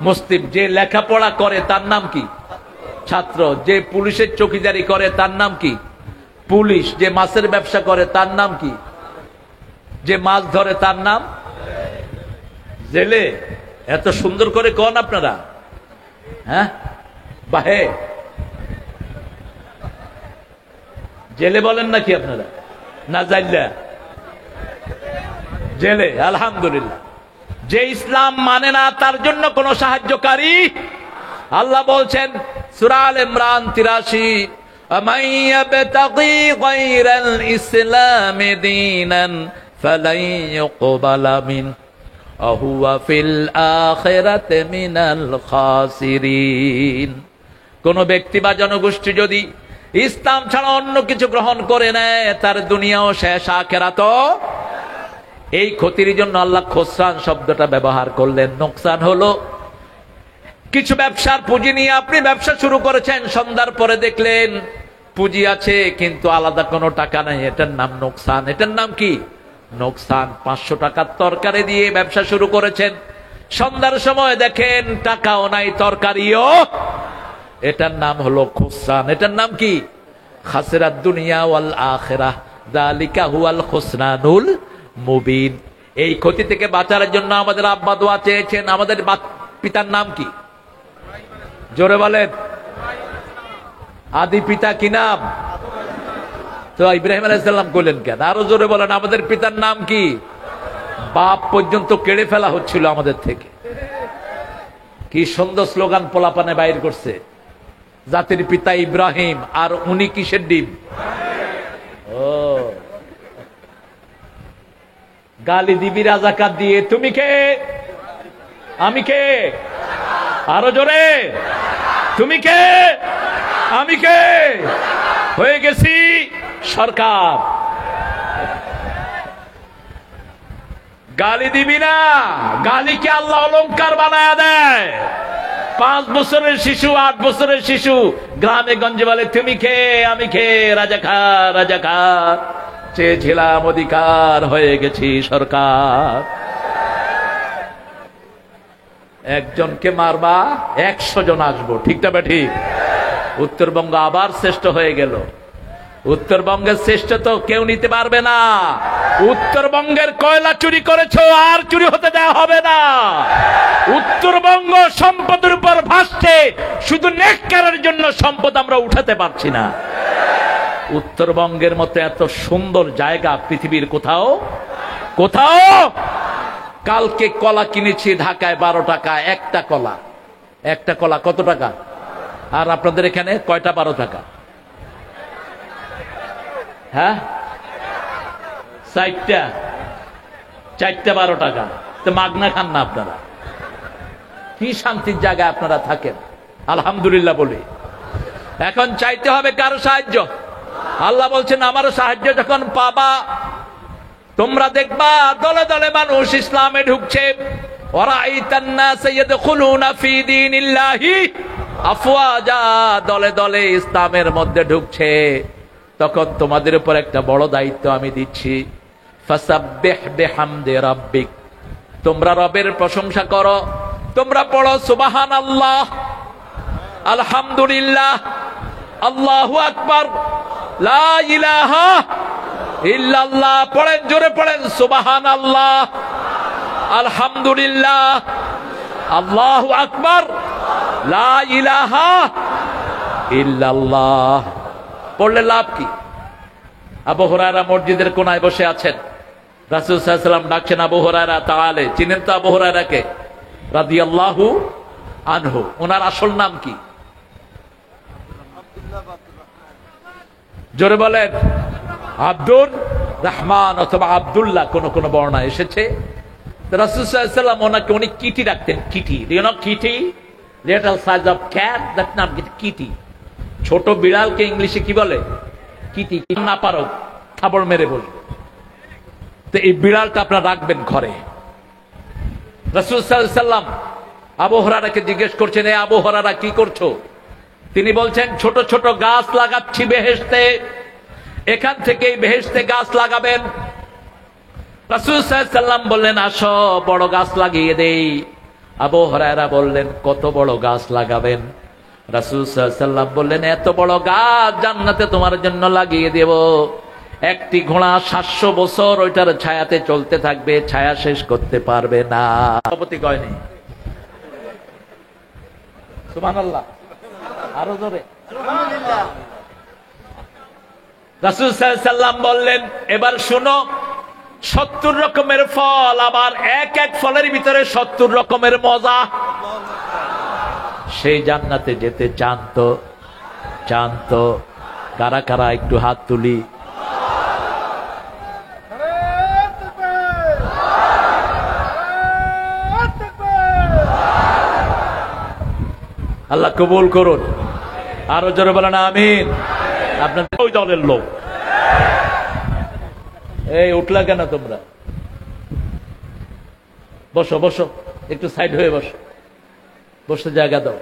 মুসলিম। যে লেখাপড়া করে তার নাম কি? ছাত্র। যে পুলিশের চৌকিদারি করে তার নাম কি? পুলিশ। যে মাছের ব্যবসা করে তার নাম কি? যে মাছ ধরে তার নাম জেলে। এত সুন্দর করে কোন আপনারা, হ্যাঁ বাহে জেলে বলেন নাকি আপনারা? না জাইল্লা জেলে। আলহামদুলিল্লাহ। যে ইসলাম মানে না তার জন্য কোন সাহায্যকারী আল্লাহ বলছেন সূরা আল ইমরান 83, আমান ইয়াবতাগি গায়রাল ইসলামি দীনান ফালাই ইউকবালা মিন আহুয়া ফিল আখিরাতি মিনাল খাসিরিন। কোন ব্যক্তি বা জনগোষ্ঠী যদি ইসলাম ছাড়া অন্য কিছু গ্রহণ করে নেয় তার দুনিয়াও শেষ, আখিরাতও। এই ক্ষতির জন্য আল্লাহ খোসরান শব্দটা ব্যবহার করলেন। নোকসান হলো কিছু ব্যবসার পুঁজি নিয়ে আপনি ব্যবসা শুরু করেছেন, সন্ধ্যার পরে দেখলেন পুঁজি আছে কিন্তু আলাদা কোনো টাকা নাই, এটার নাম নোকসান। এটার নাম কি? নোকসান। 500 টাকার তরকারি দিয়ে ব্যবসা শুরু করেছেন, সন্ধ্যার সময় দেখেন টাকাও নাই তরকারিও, এটার নাম হলো খোসরান। এটার নাম কি? খাসিরাত দুনিয়া ওয়াল আখিরাহ, যালিকা হুয়াল খুসরানুল মুবিন। এই ক্ষতি থেকে বাঁচার জন্য আমাদের আব্বা দোয়া চেয়েছেন। আমাদের পিতার নাম কি? জোরে বলেন। আদি পিতা কি নাম? তো ইব্রাহিম আলাইহিস সালাম বললেন কেন? আরো জোরে বলেন। আমাদের পিতার নাম কি? বাপ পর্যন্ত কেড়ে ফেলা হচ্ছিল আমাদের থেকে। কি সুন্দর স্লোগান পোলাপানে বাইর করছে, জাতির পিতা ইব্রাহিম, আর উনি কিসের ডিম? ও গালি দিবি রাজাকার দিয়ে। তুমি কে? আমি কে? আরো জোরে। তুমি কে? আমি কে? হয়ে গেছি সরকার। গালি দিবি না। গালিকে আল্লাহ অলংকার বানায় দেয়। 5 বছরের শিশু, 8 বছরের শিশু গ্রামে গঞ্জে বলে তুমি কে? আমি কে? রাজাকার, রাজাকার। চেয়েছিলাম অধিকার, হয়ে গেছি সরকার। একজনকে মারবা 100 জন আসবো, ঠিক না ঠিক? উত্তরবঙ্গ আবার শ্রেষ্ঠ হয়ে গেল। উত্তরবঙ্গের শ্রেষ্ঠ তো কেউ নিতে পারবে না। উত্তরবঙ্গের কয়লা চুরি করেছো, আর চুরি হতে দেওয়া হবে না। উত্তরবঙ্গ সম্পদের উপর ভাসছে, শুধু নেককারের জন্য সম্পদ আমরা উঠাতে পারছি না। উত্তরবঙ্গের মতো এত সুন্দর জায়গা পৃথিবীর কোথাও কোথাও। কালকে কলা কিনেছি ঢাকায় 12 টাকা একটা কলা। একটা কলা কত টাকা? আর আপনাদের এখানে কয়টা 12 টাকা? হ্যাঁ, 4টা 12 টাকা। তো মাগনা খান না আপনারা? কি শান্তির জায়গায় আপনারা থাকেন, আলহামদুলিল্লাহ বলি। এখন চাইতে হবে কারো সাহায্য। আল্লাহ বলছেন আমারও সাহায্য যখন পাবা তোমরা দেখবা দলে দলে মানুষ ইসলামে ঢুকছে। ওয়ারাইতান নাস ইয়াদখুলুনা ফি দীনিল্লাহি আফওয়াজা, দলে দলে ইসলামের মধ্যে ঢুকছে। তখন তোমাদের উপর একটা বড় দায়িত্ব আমি দিচ্ছি। ফাসাব্বিহ বিহামদি রাব্বিক, তোমরা রবের প্রশংসা করো। তোমরা পড়ো সুবহানাল্লাহ, আলহামদুলিল্লাহ, আল্লাহু আকবার, লা ইলাহা ইল্লাল্লাহ। পড়েন, জোরে পড়েন সুবহানাল্লাহ, আলহামদুলিল্লাহ, আল্লাহু আকবার, লা ইলাহা ইল্লাল্লাহ। পড়লে লাভ কি? আবু হুরায়রা মসজিদের কোনায় বসে আছেন। রাসূল সাল্লাল্লাহু আলাইহি ওয়াসাল্লাম ডাকছেন আবু হুরায়রা তাআলে। চিনেন তো আবু হুরায়রাকে রাদিয়াল্লাহু আনহু? ওনার আসল নাম কি? জোরে বলেন। আব্দুর রহমান অথবা আব্দুল্লাহ, কোন কোন বর্ণনা এসেছে। রাসূল সাল্লাল্লাহু আলাইহি ওয়াসাল্লাম ওনাকে উনি কিটি ডাকতেন। Kitty, you know Kitty, little size of cat, that নাম কিটি। ছোট বিড়ালকে ইংলিশে কি বলে? কিটি। না পারো থাবড় মেরে বলবে। তো এই বিড়ালটা আপনারা রাখবেন ঘরে। রাসূল সাল্লাল্লাহু আলাইহি ওয়াসাল্লাম আবু হুরায়রাকে জিজ্ঞেস করছেন, এ আবু হুরায়রা কি করছো? তিনি বলছেন ছোট ছোট গাছ লাগাচ্ছি বেহেশতে, এখান থেকেই বেহেশতে গাছ লাগাবেন। রাসূল সাল্লাল্লাহু আলাইহি ওয়াসাল্লাম বললেন আসো বড় গাছ লাগিয়ে দেই। আবু হুরায়রা বললেন, কত বড় গাছ লাগাবেন? রাসূল সাল্লাল্লাহু আলাইহি ওয়াসাল্লাম বললেন, এত বড় গাছ জান্নাতে তোমার জন্য লাগিয়ে দেব। একটি ঘোড়া 700 বছর ওইটার ছায়াতে চলতে থাকবে, ছায়া শেষ করতে পারবে না। সভাপতি কয়নি? সুবহানাল্লাহ, আরো জোরে। রাসূল সাল্লাল্লাহু আলাইহি ওয়াসাল্লাম বললেন, এবার শুনো, 70 রকমের ফল, আবার এক এক ফলের ভিতরে 70 রকমের মজা। সেই জান্নাতে যেতে চান তো কারা কারা একটু হাত তুলি। আল্লাহ কবুল করুন। আরো জোরে বলেন আমিন। আপনার ওই দলের লোক, এই উঠলা কেন তোমরা? বসো বসো, একটু সাইড হয়ে বসো, বসতে জায়গা দাও।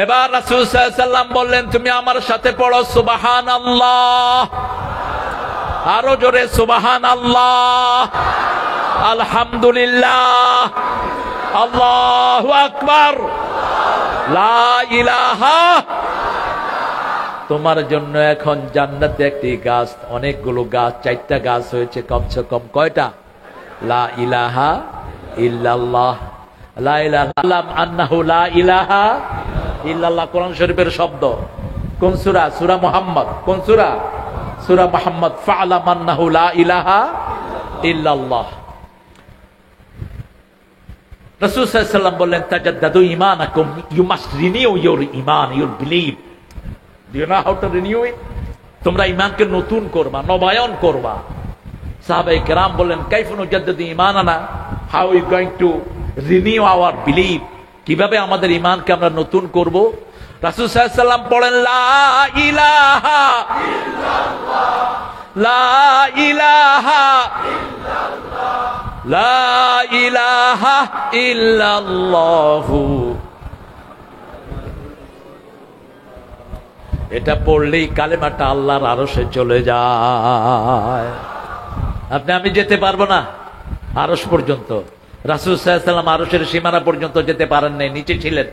এবার রাসূল সাল্লাল্লাহু আলাইহি ওয়াসাল্লাম বললেন, তুমি আমার সাথে পড়ো সুবহানাল্লাহ। আরো জোরে সুবহানাল্লাহ, আলহামদুলিল্লাহ, আল্লাহু আকবার, লা ইলাহা। তোমার জন্য এখন জান্নাতে একটি গাছ, অনেকগুলো গাছ, 4টা গাছ হয়েছে কমসে কম। কয়টা? লা ইলাহা ইল্লাল্লাহ, লা ইলাহা আন্নাহু লা ইলাহা ইল্লাল্লাহ। কোরআন শরীফের শব্দ। কোন সূরা? সূরা মুহাম্মদ। কোন সূরা? সূরা মুহাম্মদ। ফা'লাম আন্নাহু লা ইলাহা ইল্লাল্লাহ। রাসূল সাল্লাল্লাহু আলাইহি ওয়াসাল্লাম বললেন, তাজাদ্দাদু ঈমানাকুম, ইউ মাস্ট রিনিউ ইওর ঈমান, your belief. Do you know how to renew it? তোমরা ঈমানকে নতুন করবা, নবায়ন করবা। সাহাবায়ে কেরাম বললেন, কাইফা নুজাদ্দিদু ঈমানানা, how you going to renew our belief? কিভাবে আমাদের ঈমানকে আমরা নতুন করব? রাসূল সাল্লাল্লাহু আলাইহি ওয়াসাল্লাম পড়েন, লা ইলাহা ইল্লাল্লাহ, লা ইলাহা ইল্লাল্লাহ, লা ইলাহা ইল্লাল্লাহু। এটা পড়লেই কালেমাটা আল্লাহর আরশে চলে যায়। আপনি আমি যেতে পারবো না আরশ পর্যন্ত। রাসূল সাল্লাল্লাহু আলাইহি ওয়াসাল্লাম আরশের সীমানা পর্যন্ত যেতে পারেন নাই, নিচে ছিলেন,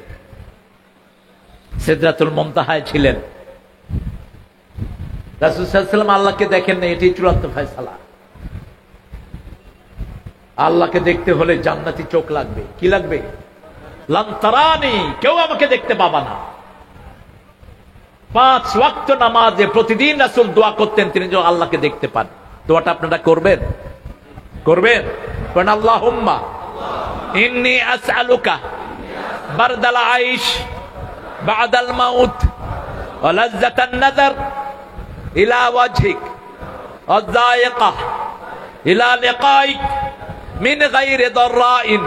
সিদরাতুল মুনতাহায় ছিলেন। রাসূল সাল্লাল্লাহু আলাইহি ওয়াসাল্লাম আল্লাহকে দেখেন না, এটি চূড়ান্ত ফয়সালা। আল্লাহকে দেখতে হলে জান্নাতি চোখ লাগবে। কি লাগবে? লান তারানি, কেউ আমাকে দেখতে পাবা না। 5 ওয়াক্ত নামাজে প্রতিদিন রাসূল দোয়া করতেন তিনি যেন আল্লাহকে দেখতে পান। দোয়াটা আপনারা করবেন? করবেন? কারণ আল্লাহুম্মা ইন্নী আসআলুকা বারদাল আইশ বাদাল মাউত ওয়া লাজ্জাতান নাযার ইলা ওয়াজহিক ওয়া যায়িকা ইলা লিকাইক মিন গায়রি দাররাইন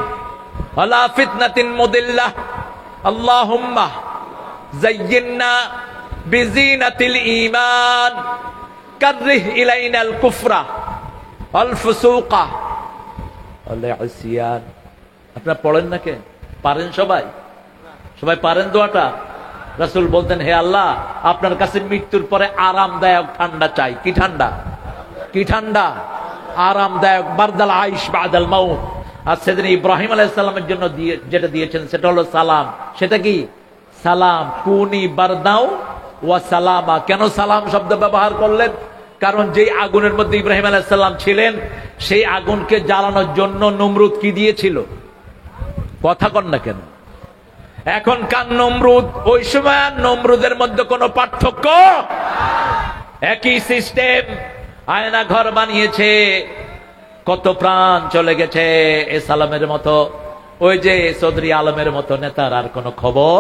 ওয়ালা ফিতনাতিন মুদিল্লাহ। আল্লাহুম্মা যায়্যিননা বিজিনাতিল ঈমান কাররিহ ইলাইনাল কুফরা ওয়াল ফুসুকা ওয়াল ইসয়ান। আপনারা পড়েন না কেন? পারেন সবাই? সবাই পারেন দোয়াটা? রাসূল বলতেন, হে আল্লাহ, আপনার কাছে মৃত্যুর পরে আরামদায়ক ঠান্ডা চাই। কি ঠান্ডা? কি ঠান্ডা? আরামদায়ক, বারদাল আইশ বাদাল মাউত। আর সেদিন ইব্রাহিম আলাইহিস সালামের জন্য যেটা দিয়েছেন সেটা হলো সালাম। সেটা কি? সালাম। কুনি বারদাও ওয়া সালামা। কেন সালাম শব্দ ব্যবহার করলেন? কারণ যেই আগুনের মধ্যে ইব্রাহিম আলাইহিস সালাম ছিলেন, সেই আগুনকে জ্বালানোর জন্য নমরুদ কি দিয়েছিল? কথা কন না কেন? এখনকার নমরুদ ওই সময় নমরুদের মধ্যে কোনো পার্থক্য? একই সিস্টেম। আয়না ঘর বানিয়েছে, কত প্রাণ চলে গেছে। এ সালামের মতো, ওই যে চৌধুরী আলমের মতো নেতার আর কোনো খবর,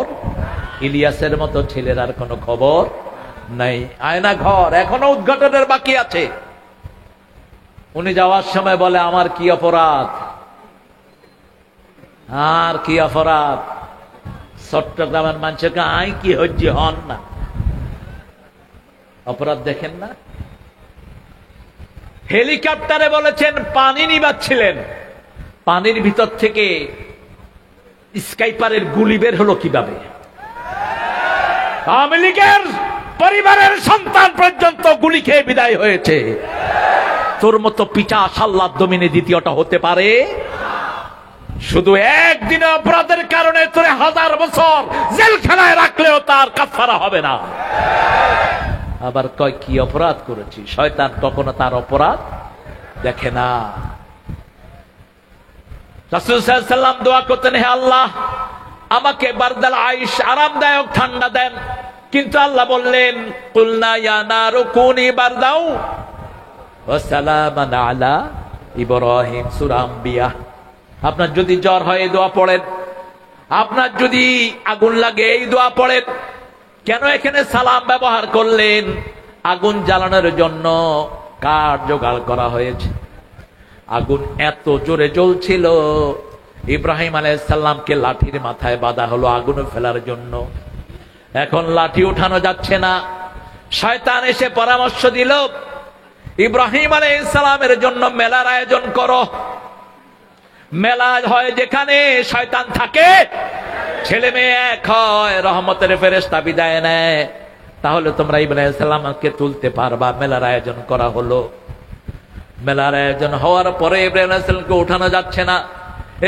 ইলিয়াসের মতো ছেলের আর কোনো খবর নাই। আয়না ঘর এখনো উদ্ঘাটনের বাকি আছে। উনি যাওয়ার সময় বলে, আমার কি অপরাধ, আর কি অপরাধ। চট্টগ্রামের মানুষকে আই কি হজ্জি হন না, অপরাধ দেখেন না। হেলিকপ্টারে বলেছেন পানি নিবাচ্ছিলেন, পানির ভিতর থেকে স্কাইপারের গুলি বের হলো কিভাবে? আওয়ামী লীগের পরিবারের সন্তান পর্যন্ত গুলি খেয়ে বিদায় হয়েছে। তোর মতো পিচা আল্লাহর জমিনে দ্বিতীয়টা হতে পারে? শুধু একদিনে অপরাধের কারণে তোরে 1000 বছর জেলখানায় রাখলেও তার কাফারা হবে না। আবার কয় কি অপরাধ করেছি? শয়তান কখনো তার অপরাধ দেখে না। রাসূল সাল্লাল্লাহু আলাইহি ওয়াসাল্লাম দোয়া করতেন, হে আল্লাহ আমাকে বারদাল আইশ, আরামদায়ক ঠান্ডা দেন। কিন্তু আল্লাহ বললেন, কুলনা ইয়া নারু কুনি বারদাও ওয়া সালামান আলা ইব্রাহিম, সূরা আম্বিয়া। আপনার যদি জ্বর হয় এই দোয়া পড়েন, আপনার যদি আগুন লাগে এই দোয়া পড়েন। কেন এখানে সালাম ব্যবহার করলেন? আগুন জ্বালানোর জন্য কাঠ জোগাড় করা হয়েছে। আগুন এত জোরে জ্বলছিল, ইব্রাহিম আলাইহিস সালামকে লাঠির মাথায় বাঁধা হলো আগুনে ফেলার জন্য। এখন লাঠি উঠানো যাচ্ছে না। শয়তান এসে পরামর্শ দিল, ইব্রাহিম আলাইহিস সালামের জন্য মেলার আয়োজন করো। মেলা হয় যেখানে শয়তান থাকে, ছেলে মেয়ে এক হয়, রহমতের ফেরেশতা বিদায় নেয়, তাহলে তোমরা ইব্রাহিম আলাইহিস সালামকে তুলতে পারবা। মেলার আয়োজন করা হলো। মেলার আয়োজন হওয়ার পরে ইব্রাহিম আলাইহিস সালামকে উঠানো যাচ্ছে না।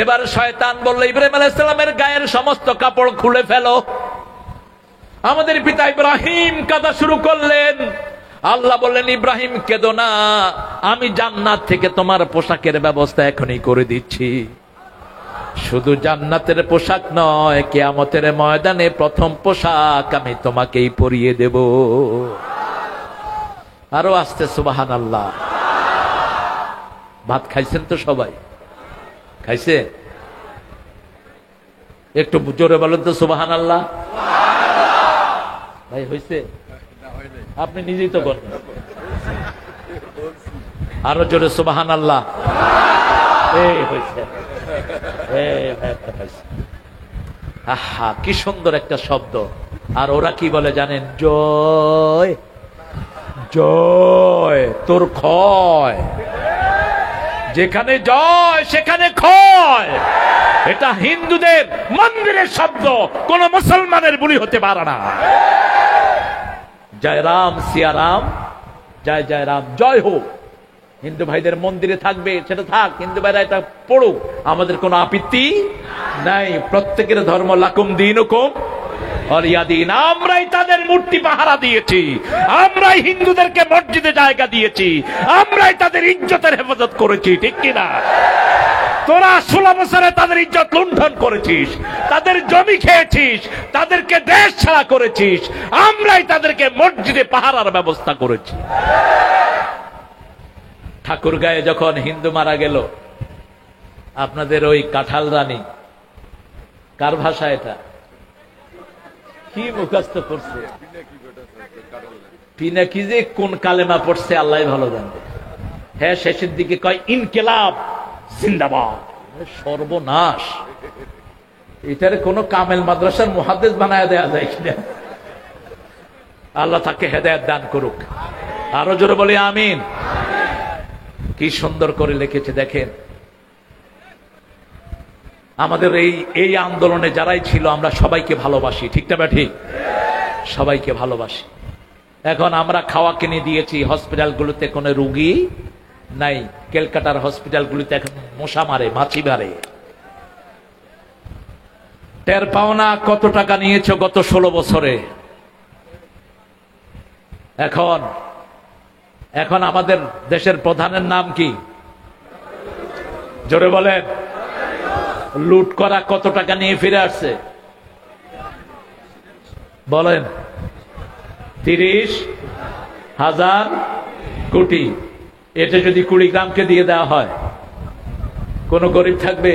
এবার শয়তান বলল, ইব্রাহিম আলাইহিস সালামের গায়ের সমস্ত কাপড় খুলে ফেলো। আমাদের পিতা ইব্রাহিম কাঁদা শুরু করলেন। আল্লাহ বললেন, ইব্রাহিম কেঁদো না, আমি জান্নাত থেকে তোমার পোশাকের ব্যবস্থা এখনই করে দিচ্ছি। শুধু জান্নাতের পোশাক নয়, কিয়ামতের ময়দানে প্রথম পোশাক আমি তোমাকেই পরিয়ে দেব। আরো আসতে সুবহানাল্লাহ। ভাত খাইছেন তো সবাই? খাইছে? একটু জোরে বলেন তো সুবহানাল্লাহ। ভাই হইছে? আপনি নিজেই তো করেন। আরো জোরে সুবহানাল্লাহ। এই হইছে, আহা কি সুন্দর একটা শব্দ। আর ওরা কি বলে জানেন? জয় জয় তোর ক্ষয়। যেখানে জয় সেখানে ক্ষয়। এটা হিন্দুদের মন্দিরের শব্দ, কোন মুসলমানের বলি হতে পারে না। জয় রাম সিয়া রাম, জয় জয় রাম, জয় হোক। হিন্দু ভাইদের মন্দিরে থাকবে, সেটা থাক, হিন্দু ভাইরা এটা পড়ুক, আমাদের কোনো আপত্তি নাই। প্রত্যেকের ধর্ম লাকুম দীনুকুম ওয়ালিয়া দীন। আমরাই তাদের মূর্তি পাহারা দিয়েছি, আমরাই হিন্দুদেরকে মসজিদে জায়গা দিয়েছি, আমরাই তাদের ইজ্জতের হেফাজত করেছি, ঠিক কিনা? তোরা 16 বছরে তাদের ইজ্জত লুণ্ঠন করেছিস, তাদের জমি খেয়েছিস, তাদেরকে দেশ ছাড়া করেছিস, আমরাই তাদেরকে মসজিদে পাহারার ব্যবস্থা করেছি। ঠাকুরগাঁয়ে যখন হিন্দু মারা গেল, আপনাদের ওই কাঁঠাল রানী, কার ভাষা এটা? কি মুখস্থ করছে? পিনাকি যে কোন কালেমা পড়ছে আল্লাহ ভালো জানবে। হ্যাঁ, শেষের দিকে কয় ইনকিলাব জিন্দাবাদ। সর্বনাশ! এটার কোন কামেল মাদ্রাসার মুহাদ্দিস বানায় দেয়া যায় কিনা? আল্লাহ তাকে হেদায়েত দান করুক। আরো জোরে বলি আমিন। কি সুন্দর করে লিখেছে দেখেন। আমাদের এই আন্দোলনে যারাই ছিল আমরা সবাইকে ভালোবাসি, ঠিক না ঠিক? সবাইকে ভালোবাসি। এখন আমরা খাওয়া কিনে দিয়েছি, হসপিটালগুলোতে কোনো রোগী নাই। ক্যালকাটার হসপিটালগুলিতে এখন মশা মারে, মাছি মারে। টের পাও না কত টাকা নিয়েছো গত 16 বছরে। এখন আমাদের দেশের প্রধানের নাম কি? জোরে বলেন। লুট করা কত টাকা নিয়ে ফিরে আসছে বলেন? 30,000 কোটি। এটা যদি কুড়িগ্রামকে দিয়ে দেওয়া হয়, কোন গরিব থাকবে?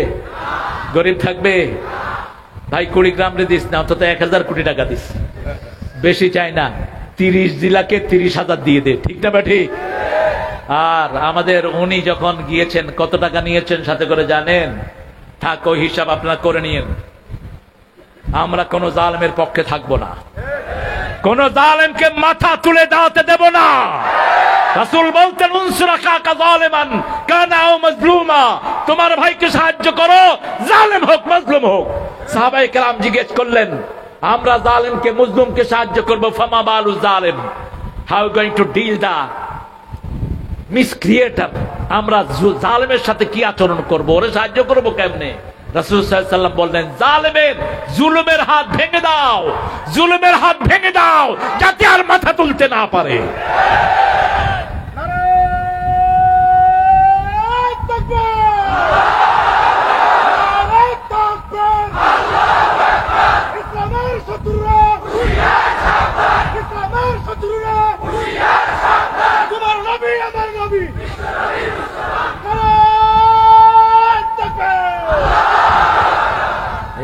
গরিব থাকবে? ভাই কুড়িগ্রামে দিস না, অন্তত 1000 কোটি টাকা দিস, বেশি চাই না। 30 জেলাকে 30,000 দিয়ে দে, ঠিক না ঠিক? আর আমাদের উনি যখন গিয়েছেন কত টাকা নিয়েছেন সাথে করে জানেন? থাক, ওই হিসাব আপনারা করে নিয়েন। আমরা কোন জালেমের পক্ষে থাকবো না, কোন জালেমকে মাথা তুলে দাঁড়াতে দেব না। রাসূল বলতেন, উনসুরা কাকা জালেমান কানা আও মাজলুমা, তোমার ভাইকে সাহায্য করো, জালেম হোক মাজলুম হোক। সাহাবায়ে কেরাম জিজ্ঞেস করলেন, আমরা জালেমকে মজলুমকে সাহায্য করব, ফামা বালু জালেম, হাউ গোইং টু ডিল দা মিসক্রিয়েটর। আমরা জালেমের সাথে কি আচরণ করব? ওরে সাহায্য করব কেমনে? রাসূল সাল্লাল্লাহু আলাইহি ওয়াসাল্লাম বললেন, জালেমের জুলুমের হাত ভেঙে দাও, জুলুমের হাত ভেঙে দাও, যাতে আর মাথা তুলতে না পারে।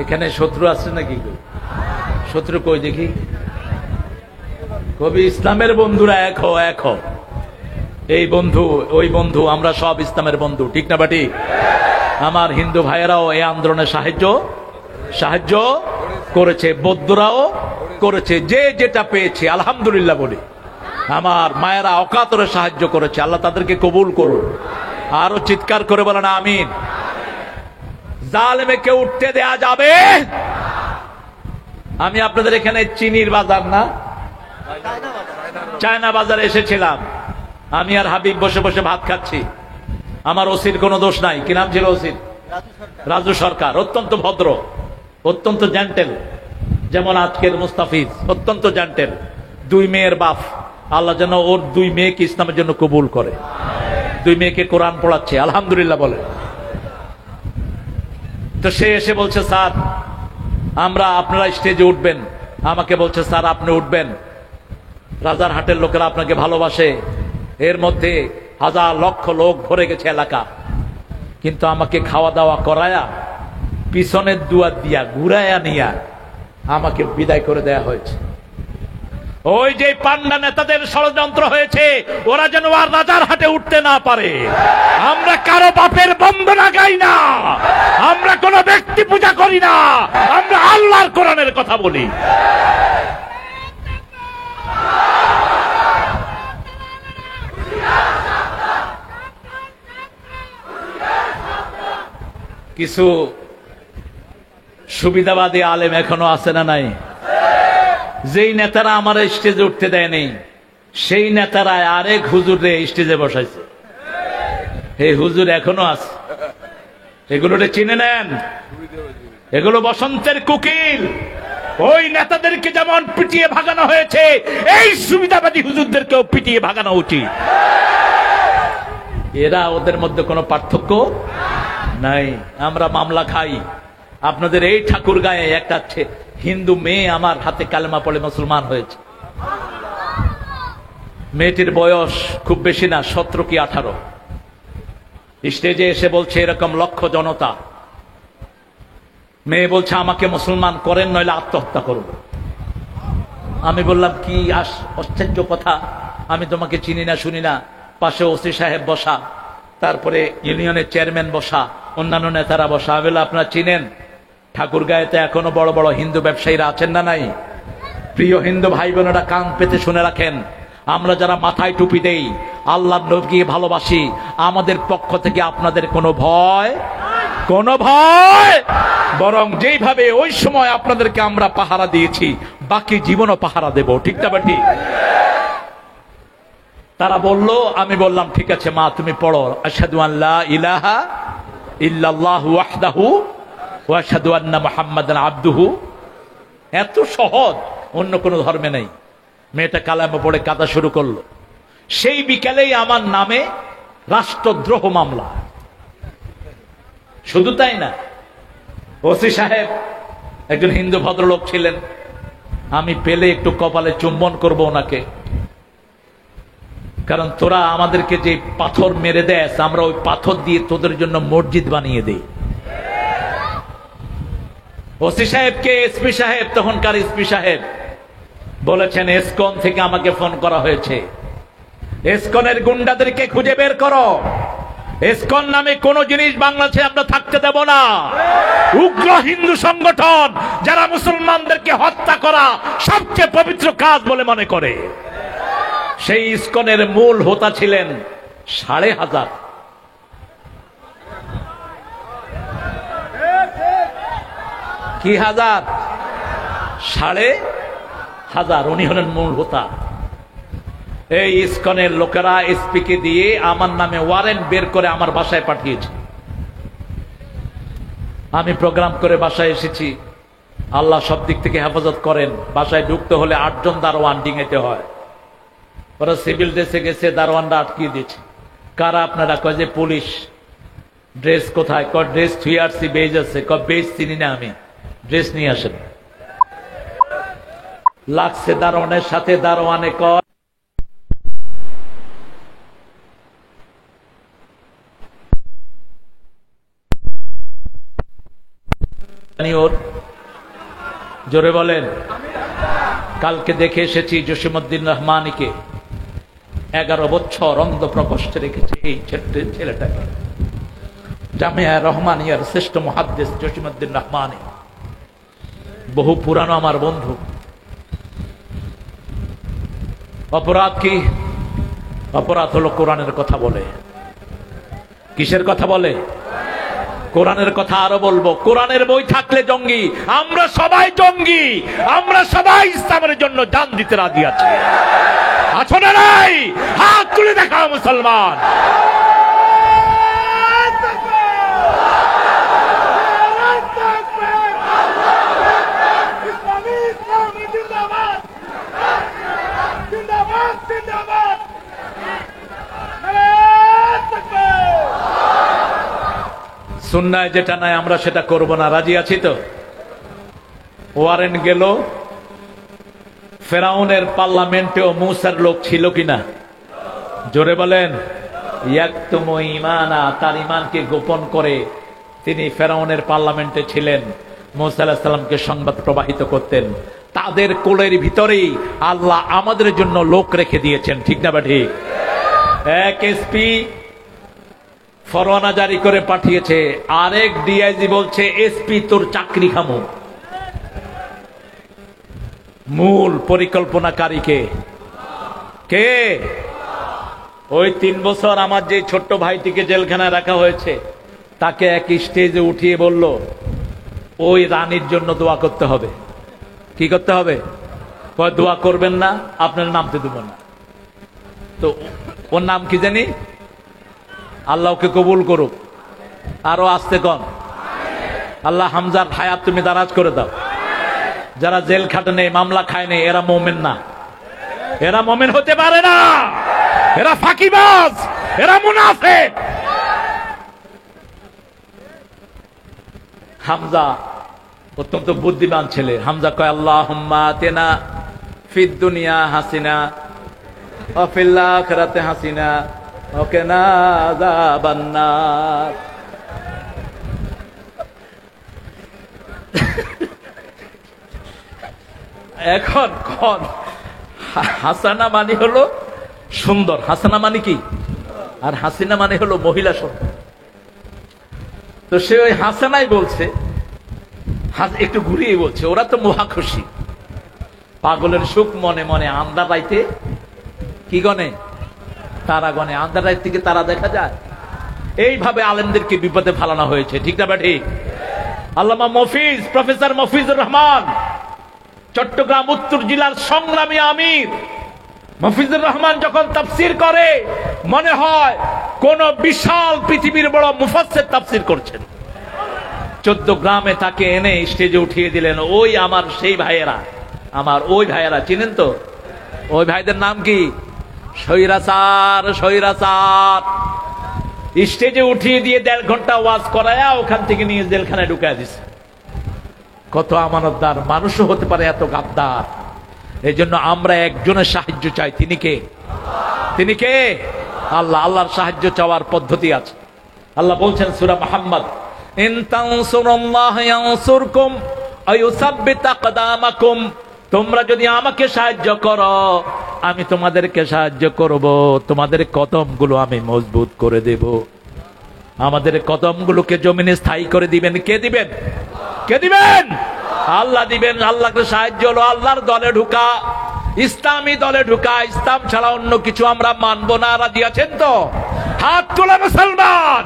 এখানে শত্রু আছে নাকি? শত্রু কই দেখি? কবি ইসলামের বন্ধুরা এক হও, এক হও। এই বন্ধু ওই বন্ধু, আমরা সব ইসলামের বন্ধু, ঠিক না বাটি? আমার হিন্দু ভাইয়েরাও এই আন্দোলনে সাহায্য করেছে, বৌদ্ধরাও করেছে, যে যেটা পেয়েছে আলহামদুলিল্লাহ বলি। আমার মায়েরা অকাতরে সাহায্য করেছে, আল্লাহ তাদেরকে কবুল করুন। আরো চিৎকার করে বলেন আমিন। জালেমকে উঠতে দেয়া যাবে। আমি আপনাদের এখানে চিনির বাজার না চায়না বাজারে এসেছিলাম, আমি আর হাবিব বসে বসে ভাত খাচ্ছি। আমার ওসির কোনো দোষ নাই। কি নাম ছিল ওসির? রাজু সরকার। অত্যন্ত ভদ্র, অত্যন্ত জেন্টেল, যেমন আজকের মুস্তাফিজ অত্যন্ত জেন্টেল। 2 মেয়ের বাপ, আল্লাহ যেন ওর 2 মেয়েকে ইসলামের জন্য কবুল করে। 2 মেয়েকে কোরআন পড়াচ্ছে, আলহামদুলিল্লাহ বলে। তো সে এসে বলছে, স্যার আমরা আপনারা স্টেজে উঠবেন। আমাকে বলছে, স্যার আপনি উঠবেন, রাজারহাটের লোকেরা আপনাকে ভালোবাসে, এর মধ্যে হাজার লক্ষ লোক ভরে গেছে এলাকা, কিন্তু আমাকে খাওয়া দাওয়া করায়া পিছনের দুয়ার দিয়া ঘুরায়া নিয়া আমাকে বিদায় করে দেয়া হয়েছে। ওই যে পান্ডা নেতাদের ষড়যন্ত্র হয়েছে, ওরা যেন আর রাজারহাটে উঠতে না পারে। আমরা কারো বাপের বন্দনা গাই না, আমরা কোন ব্যক্তি পূজা করি না, আমরা আল্লাহর কোরআনের কথা বলি। কিছু সুবিধাবাদী আলেম এখনো আছে না নাই? যেই নেতারা আমার স্টেজে উঠতে দেয়নি, সেই নেতারা আরেক হুজুরে স্টেজে বসাইছে। এই হুজুর এখনো আছে, এগুলোরে চিনে নেন। এগুলো বসন্তের কুকিল। ওই নেতাদেরকে যেমন পিটিয়ে ভাগানো হয়েছে, এই সুবিধাবাদী হুজুরদেরকেও পিটিয়ে ভাগানো উচিত। এরা ওদের মধ্যে কোনো পার্থক্য নাই। আমরা মামলা খাই। আপনাদের এই ঠাকুর গায়ে একটা হিন্দু মেয়ে আমার হাতে কালেমা পড়ে মুসলমান হয়েছে। মেয়েটির বয়স খুব বেশি না, 17 কি 18। স্টেজে এসে বলছে এরকম লক্ষ জনতা, মেয়ে বলছে আমাকে মুসলমান করেন নইলে আত্মহত্যা করব। আমি বললাম কি আশ্চর্য কথা, আমি তোমাকে চিনি না শুনি না। পাশে ওসি সাহেব বসা, তারপরে ইউনিয়নের চেয়ারম্যান বসা, অন্যান্য নেতারা বসা। আমি বললাম আপনারা চিনেন? ঠাকুর গায়েতে এখনো বড় বড় হিন্দু ব্যবসায়ীরা আছেন না নাই? প্রিয় হিন্দু ভাই বোনেরা কান পেতে শুনে রাখেন, আমরা যারা মাথায় টুপি দেই, আল্লাহর নবীকে ভালোবাসি, আমাদের পক্ষ থেকে আপনাদের কোনো ভয় বরং যেইভাবে ওই সময় আপনাদেরকে আমরা পাহারা দিয়েছি, বাকি জীবনও পাহারা দেব, ঠিক না বেটি? তারা বলল, আমি বললাম ঠিক আছে মা তুমি পড়ো, আশহাদু আল্লা ইলাহা ইল্লাল্লাহু ওয়াহদাহু ওয়া আশহাদু আন্না মুহাম্মাদান আবদুহু। এত সহজ, অন্য কোনো ধর্মে নেই। মেয়েটা কালেমা পড়ে কাঁদা শুরু করলো। সেই বিকেলেই আমার নামে রাষ্ট্রদ্রোহ মামলা। শুধু তাই না, ওসি সাহেব একজন হিন্দু ভদ্রলোক ছিলেন, আমি পেলে একটু কপালে চুম্বন করব ওনাকে, কারণ তোরা আমাদেরকে যে পাথর মেরে দেস, আমরা ওই পাথর দিয়ে তোদের জন্য মসজিদ বানিয়ে দেই। ওসি সাহেবকে এসপি সাহেব, তখনকার এসপি সাহেব বলেছেন এসকন থেকে আমাকে ফোন করা হয়েছে, এসকনের গুন্ডাদেরকে খুঁজে বের করো। এসকন নামে কোন জিনিস বাংলাদেশে আমরা থাকতে দেব না। উগ্র হিন্দু সংগঠন যারা মুসলমানদেরকে হত্যা করা সবচেয়ে পবিত্র কাজ বলে মনে করে। সেই ইসকনের মূল হোতা ছিলেন 5,500। কি হাজার? 5,500। উনি হলেন মূল হোতা। এই ইসকনের লোকেরা এসপি কে দিয়ে আমার নামে ওয়ারেন্ট বের করে আমার বাসায় পাঠিয়েছে। আমি প্রোগ্রাম করে বাসায় এসেছি, আল্লাহ সব দিক থেকে হেফাজত করেন। বাসায় ঢুকতে হলে 8 জন দারোয়ান ডিঙাইতে হয়। ওরা সিভিল ড্রেসে গেছে, দারোয়ানরা আটকিয়ে দিচ্ছে। কারা আপনারা? কয় যে পুলিশ। ড্রেস কোথায়? কয় ড্রেস থুয়ে আসছি, বেজ আছে। কয় বেজ চিনি না আমি, ড্রেস নিয়ে আসেন। লাগছে দারোয়ানের সাথে। দারোয়ানে কয় ওর জোরে বলেন। কালকে দেখে এসেছি জসিমউদ্দিন রহমানীকে, 11 বছর অন্ধ প্রকোষ্ঠে রেখেছে এই ছেলেটাকে। জামিয়া রহমানিয়ার শ্রেষ্ঠ মুহাদ্দিস জসিমউদ্দিন রহমানী, বহু পুরানো আমার বন্ধু। অপরাধ কি? অপরাধ হলো কোরআনের কথা বলে। কিসের কথা বলে? কোরআনের কথা। আরো বলবো, কোরআনের বই থাকলে জঙ্গি। আমরা সবাই জঙ্গি, আমরা সবাই ইসলামের জন্য জান দিতে রাজি আছি। আছো না নাই? হাত তুলে দেখাও মুসলমান। সুন্নায় যেটা নাই আমরা সেটা করব না, রাজি আছি তো? ওয়ারেন গেল, ফেরাউনের পার্লামেন্টেও মূসার লোক ছিল কিনা? জোরে বলেন। ইয়াকতুমু ঈমানা, তার ঈমানকে গোপন করে তিনি ফেরাউনের পার্লামেন্টে ছিলেন, মূসা আলাইহিস সালামকে সংবাদ প্রবাহিত করতেন। তাদের কোলের ভিতরেই আল্লাহ আমাদের জন্য লোক রেখে দিয়েছেন, ঠিক না বা ঠিক? এক এসপি ফরমানা জারি করে পাঠিয়েছে, আরেক ডিআইজি বলছে এসপি তোর চাকরি খামো। মূল পরিকল্পনাকারীকে কে? ওই 3 বছর আমার যে ছোট্ট ভাইটিকে জেলখানায় রাখা হয়েছে, তাকে এক স্টেজে উঠিয়ে বলল ওই রানীর জন্য দোয়া করতে হবে। কি করতে হবে? কয় দোয়া করবেন না, আপনার নামতে দেব না। তো ওর নাম কি জানি? আল্লাহকে কবুল করুক। আরো আসতে কন, আল্লাহ হামজার হায়াত তুমি দারাজ করে দাও। যারা জেল খাটে নেই, মামলা খায় নেই, এরা মোমেন না, এরা মোমেন হতে পারে না, এরা ফাঁকিবাজ, এরা মুনাফিক। হামজা অত্যন্ত বুদ্ধিমান ছেলে। হামজা কয় আল্লাহুম্মা আতিনা ফিদ দুনিয়া হাসিনা ওয়া ফিল আখিরাতি হাসিনা ওয়া কিনা আযাবান নার। এখন কোন হাসানা মানে হলো সুন্দর, হাসানা মানে কি, আর হাসিনা মানে হলো মহিলা সুন্দর। তো সে ওই হাসানাই বলছে, একটু ঘুরিয়ে বলছে, ওরা তো মহা খুশি। পাগলের সুখ মনে মনে, আন্ধার রাইতে কি গনে? তারা গনে। আন্ধার রাইত থেকে তারা দেখা যায়। এইভাবে আলেমদেরকে বিপদে ফেলানো হয়েছে, ঠিক না ঠিক? আল্লামা মফিজ, প্রফেসর মফিজুর রহমান, চট্টগ্রাম উত্তর জেলার সংগ্রামী আমির মফিজুর রহমান যখন তাফসির করে, মনে হয় কোন বিশাল পৃথিবীর বড় মুফাসসির তাফসির করছেন। 14 গ্রামে তাকে এনে স্টেজে উঠিয়ে দিলেন। ওই আমার সেই ভাইয়েরা, আমার ওই ভাইয়েরা, চিনেন তো? ওই ভাইদের নাম কি? স্বৈরাচার, স্বৈরাচার। স্টেজে উঠিয়ে দিয়ে 1.5 ঘন্টা ওয়াজ করায়া ওখান থেকে নিয়ে জেলখানায় ঢুকায় দিছে। কত আমানতদার মানুষও হতে পারে এত গাদ্দার। এই জন্য আমরা একজনের সাহায্য চাই। তিনি কে? তিনি কে? আল্লাহ। আল্লাহর সাহায্য চাওয়ার পদ্ধতি আছে। আল্লাহ বলছেন সূরা মুহাম্মদ, ইন তানসুরুল্লাহ ইয়ানসুরকুম ওয়া ইউসাব্বিত আকদামাকুম। তোমরা যদি আমাকে সাহায্য করো, আমি তোমাদেরকে সাহায্য করব, তোমাদের কদমগুলো আমি মজবুত করে দেব। আমাদের কদমগুলোকে জমিনে স্থায়ী করে দিবেন কে? দিবেন কে? দিবেন আল্লাহ দিবেন। আল্লাহকে সাহায্য হলো আল্লাহর দলে ঢুকা, ইসলামী দলে ঢুকা। ইসলাম ছাড়া অন্য কিছু আমরা মানবো না। রাজি আছেন তো? হাত তোলা মুসলমান।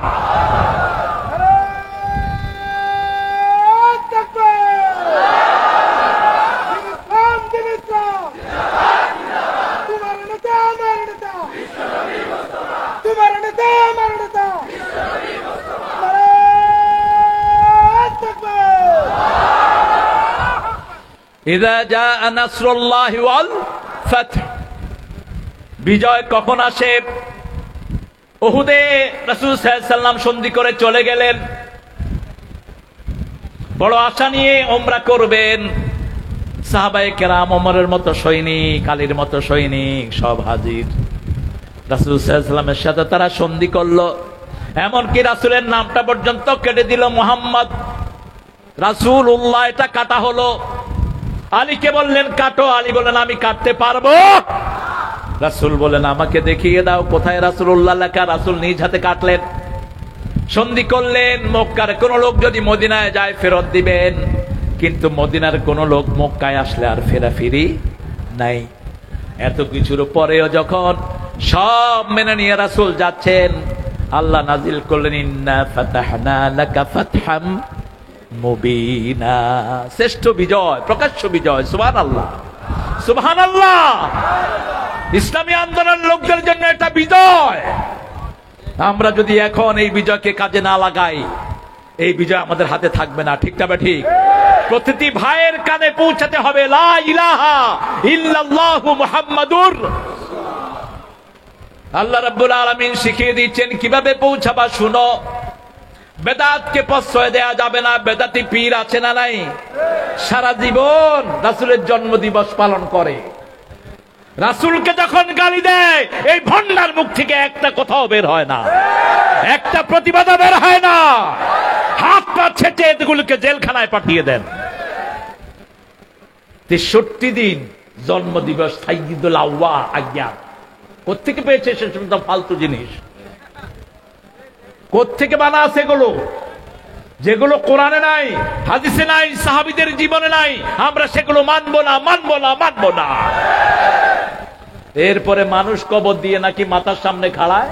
ইযা জাআ নাসরুল্লাহি ওয়াল ফাth, বিজয় কখন আসে? উহুদে রাসূল সাল্লাল্লাহু আলাইহি ওয়াসাল্লাম সন্ধি করে চলে গেলেন, বড় আশা নিয়ে উমরা করবেন। সাহাবায়ে কেরাম, ওমরের মতো সৈনিক, আলীর মতো সৈনিক সব হাজির। রাসূল সাল্লাল্লাহু আলাইহি ওয়াসাল্লামের সাথে তারা সন্ধি করলো, এমনকি রাসূলের নামটা পর্যন্ত কেটে দিল, মুহাম্মদ রাসূলুল্লাহ, এটা কাটা হলো। আলীকে বললেন কাটো, আলী বললেন আমি কাটতে পারবো। রাসূল বলেন আমাকে দেখিয়ে দাও কোথায় রাসূলুল্লাহ লেখা। রাসূল নিজ হাতে কাটলেন, সন্ধি করলেন। মক্কার কোন লোক যদি মদিনায় যায় ফেরত দিবেন, কিন্তু মদিনার কোন লোক মক্কায় আসলে আর ফেরাফিরি নাই। এত কিছুর পরেও যখন সব মেনে নিয়ে রাসূল যাচ্ছেন, আল্লাহ নাজিল করলেন ইন্না ফাতাহনা লাকা ফাতহাম মুবিনা, শ্রেষ্ঠ বিজয়, প্রকাশ্য বিজয়। সুবহানাল্লাহ, সুবহানাল্লাহ। ইসলামী আন্দোলন লোকদের জন্য এটা বিজয়। আমরা যদি এখন এই বিজয়কে কাজে না লাগাই, এই বিজয় আমাদের হাতে থাকবে না। ঠিক না ঠিক? প্রতিটি ভাইয়ের কানে পৌঁছাতে হবে লা ইলাহা ইল্লাল্লাহু মুহাম্মাদুর। আল্লাহ রাব্বুল আলামিন শিখিয়ে দিচ্ছেন কিভাবে পৌঁছাবা। শুনো, বেদাতকে প্রশ্রয় দেয়া যাবে না। বেদাতি পীর আছে না নাই? সারা জীবন রাসূলের জন্মদিবস পালন করে, রাসূলকে যখন গালি দেয় এই ভণ্ডার মুখ থেকে একটা কথাও বের হয় না, একটা প্রতিবাদ বের হয় না। হাত পা ছেঁচে এগুলোকে জেলখানায় পাঠিয়ে দেন। 63 দিন জন্মদিবস সাইয়্যিদুল আউয়া আজ্ঞান। কোত্থেকে পেয়েছে সে সমস্ত ফালতু জিনিস? কোত্থেকে বানা আছে এগুলো? যেগুলো কোরআনে নাই, হাদিসে নাই, সাহাবীদের জীবনে নাই, আমরা সেগুলো মানবো না, মানবো না, মানবো না। এরপরে মানুষ কবর দিয়ে নাকি মাথার সামনে খাড়ায়,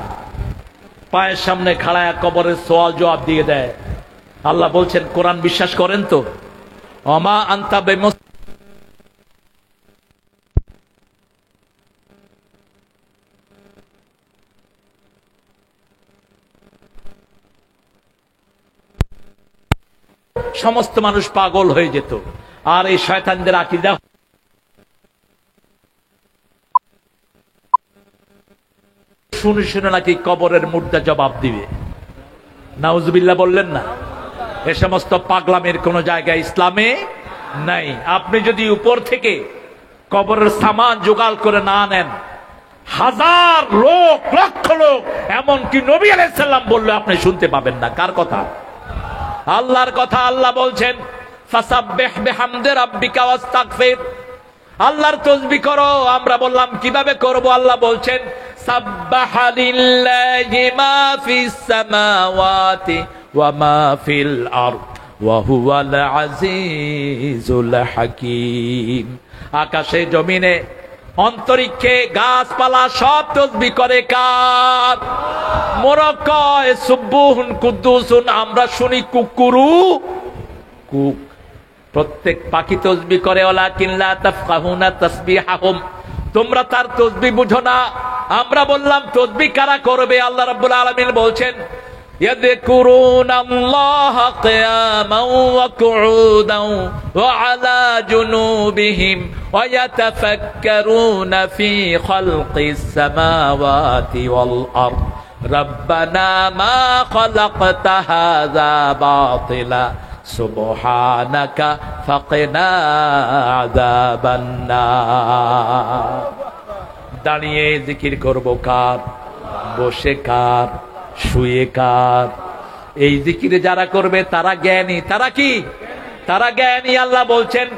পায়ের সামনে খাড়ায় কবরের সওয়াল জবাব দিয়ে দেয়। আল্লাহ বলছেন কোরআন বিশ্বাস করেন তো? ওমা আনতা বিমুস, সমস্ত মানুষ পাগল হয়ে যেত। আর এই শয়তানদের আকীদা, শুনে শুনে নাকি কবরের মুর্দা জবাব দিবে। নাউজুবিল্লাহ বললেন না? এ সমস্ত পাগলামের কোন জায়গা ইসলামে নাই। আপনি যদি উপর থেকে কবরের সামান জোগাড় করে না নেন, হাজার লোক, লক্ষ লোক, এমনকি নবী আলাইহিস সালাম বললে আপনি শুনতে পাবেন না। কার কথা? আল্লাহর কথা। আল্লাহ বলছেন ফাসাব্বিহ বিহামদি রাব্বিকা ওয়াস্তাগফির, আল্লাহর তাসবিহ করো। আমরা বললাম কিভাবে করব? আল্লাহ বলছেন সাব্বাহা লিল্লাহি মা ফিস সামাওয়াতি ওয়া মা ফিল আরদ ওয়া হুয়াল আজিজুল হাকীম। আকাশে, জমিনে, অন্তরিক্ষে, গাছপালা সব তাসবিহ করে কার? মোরক্কয় সুবহুন কুদ্দুসুন, আমরা শুনি কুকুরু কুক। প্রত্যেক পাখি তাসবিহ করে, ওয়ালাকিন লা তাফকাহুনা তাসবিহাহুম, তোমরা তার তাসবিহ বুঝো না। আমরা বললাম তাসবিহ কারা করবে? আল্লাহ রাব্বুল আলামিন বলছেন ইয়াযকুরুনাল্লাহা কিয়ামান ওয়া কুউদান ওয়া আলা জুনুবিহিম ওয়া ইয়াতাফাক্কারুনা ফি খালকিস সামাওয়াতি ওয়াল আরদ রব্বানা মা খালাকতা হাযা বাতিলা সুবহানাকা ফাকিনা আযাবান নার। দাঁড়িয়ে জিকির করব কার? বসে কার? শুয়ে কার? এই জিকিরে যারা করবে তারা জ্ঞানী। তারা কি? তারা জ্ঞানী। আল্লাহ বলছেন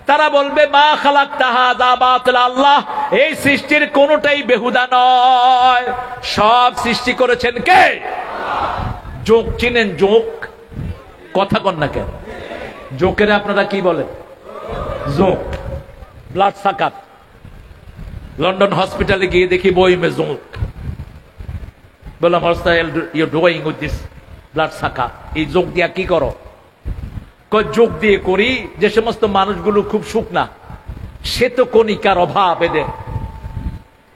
তারা বলবে মা খালাকতা হাযা বাতিলা, আল্লাহ এই সৃষ্টির কোনটাই বেহুদা নয়, সব সৃষ্টি করেছেন কে? জোক চিনেন? জোক কথা কন না কেন? জোকের আপনারা কি বলেন? জোক, ব্লাড সাকার। লন্ডন হসপিটালে গিয়ে দেখি বই মে জোক। বললাম you doing with this blood sucker, এই জোক দিয়া কি করো? যোগ দিয়ে করি যে সমস্ত মানুষগুলো খুব শুকনা, শ্বেত কণিকার অভাব এদের,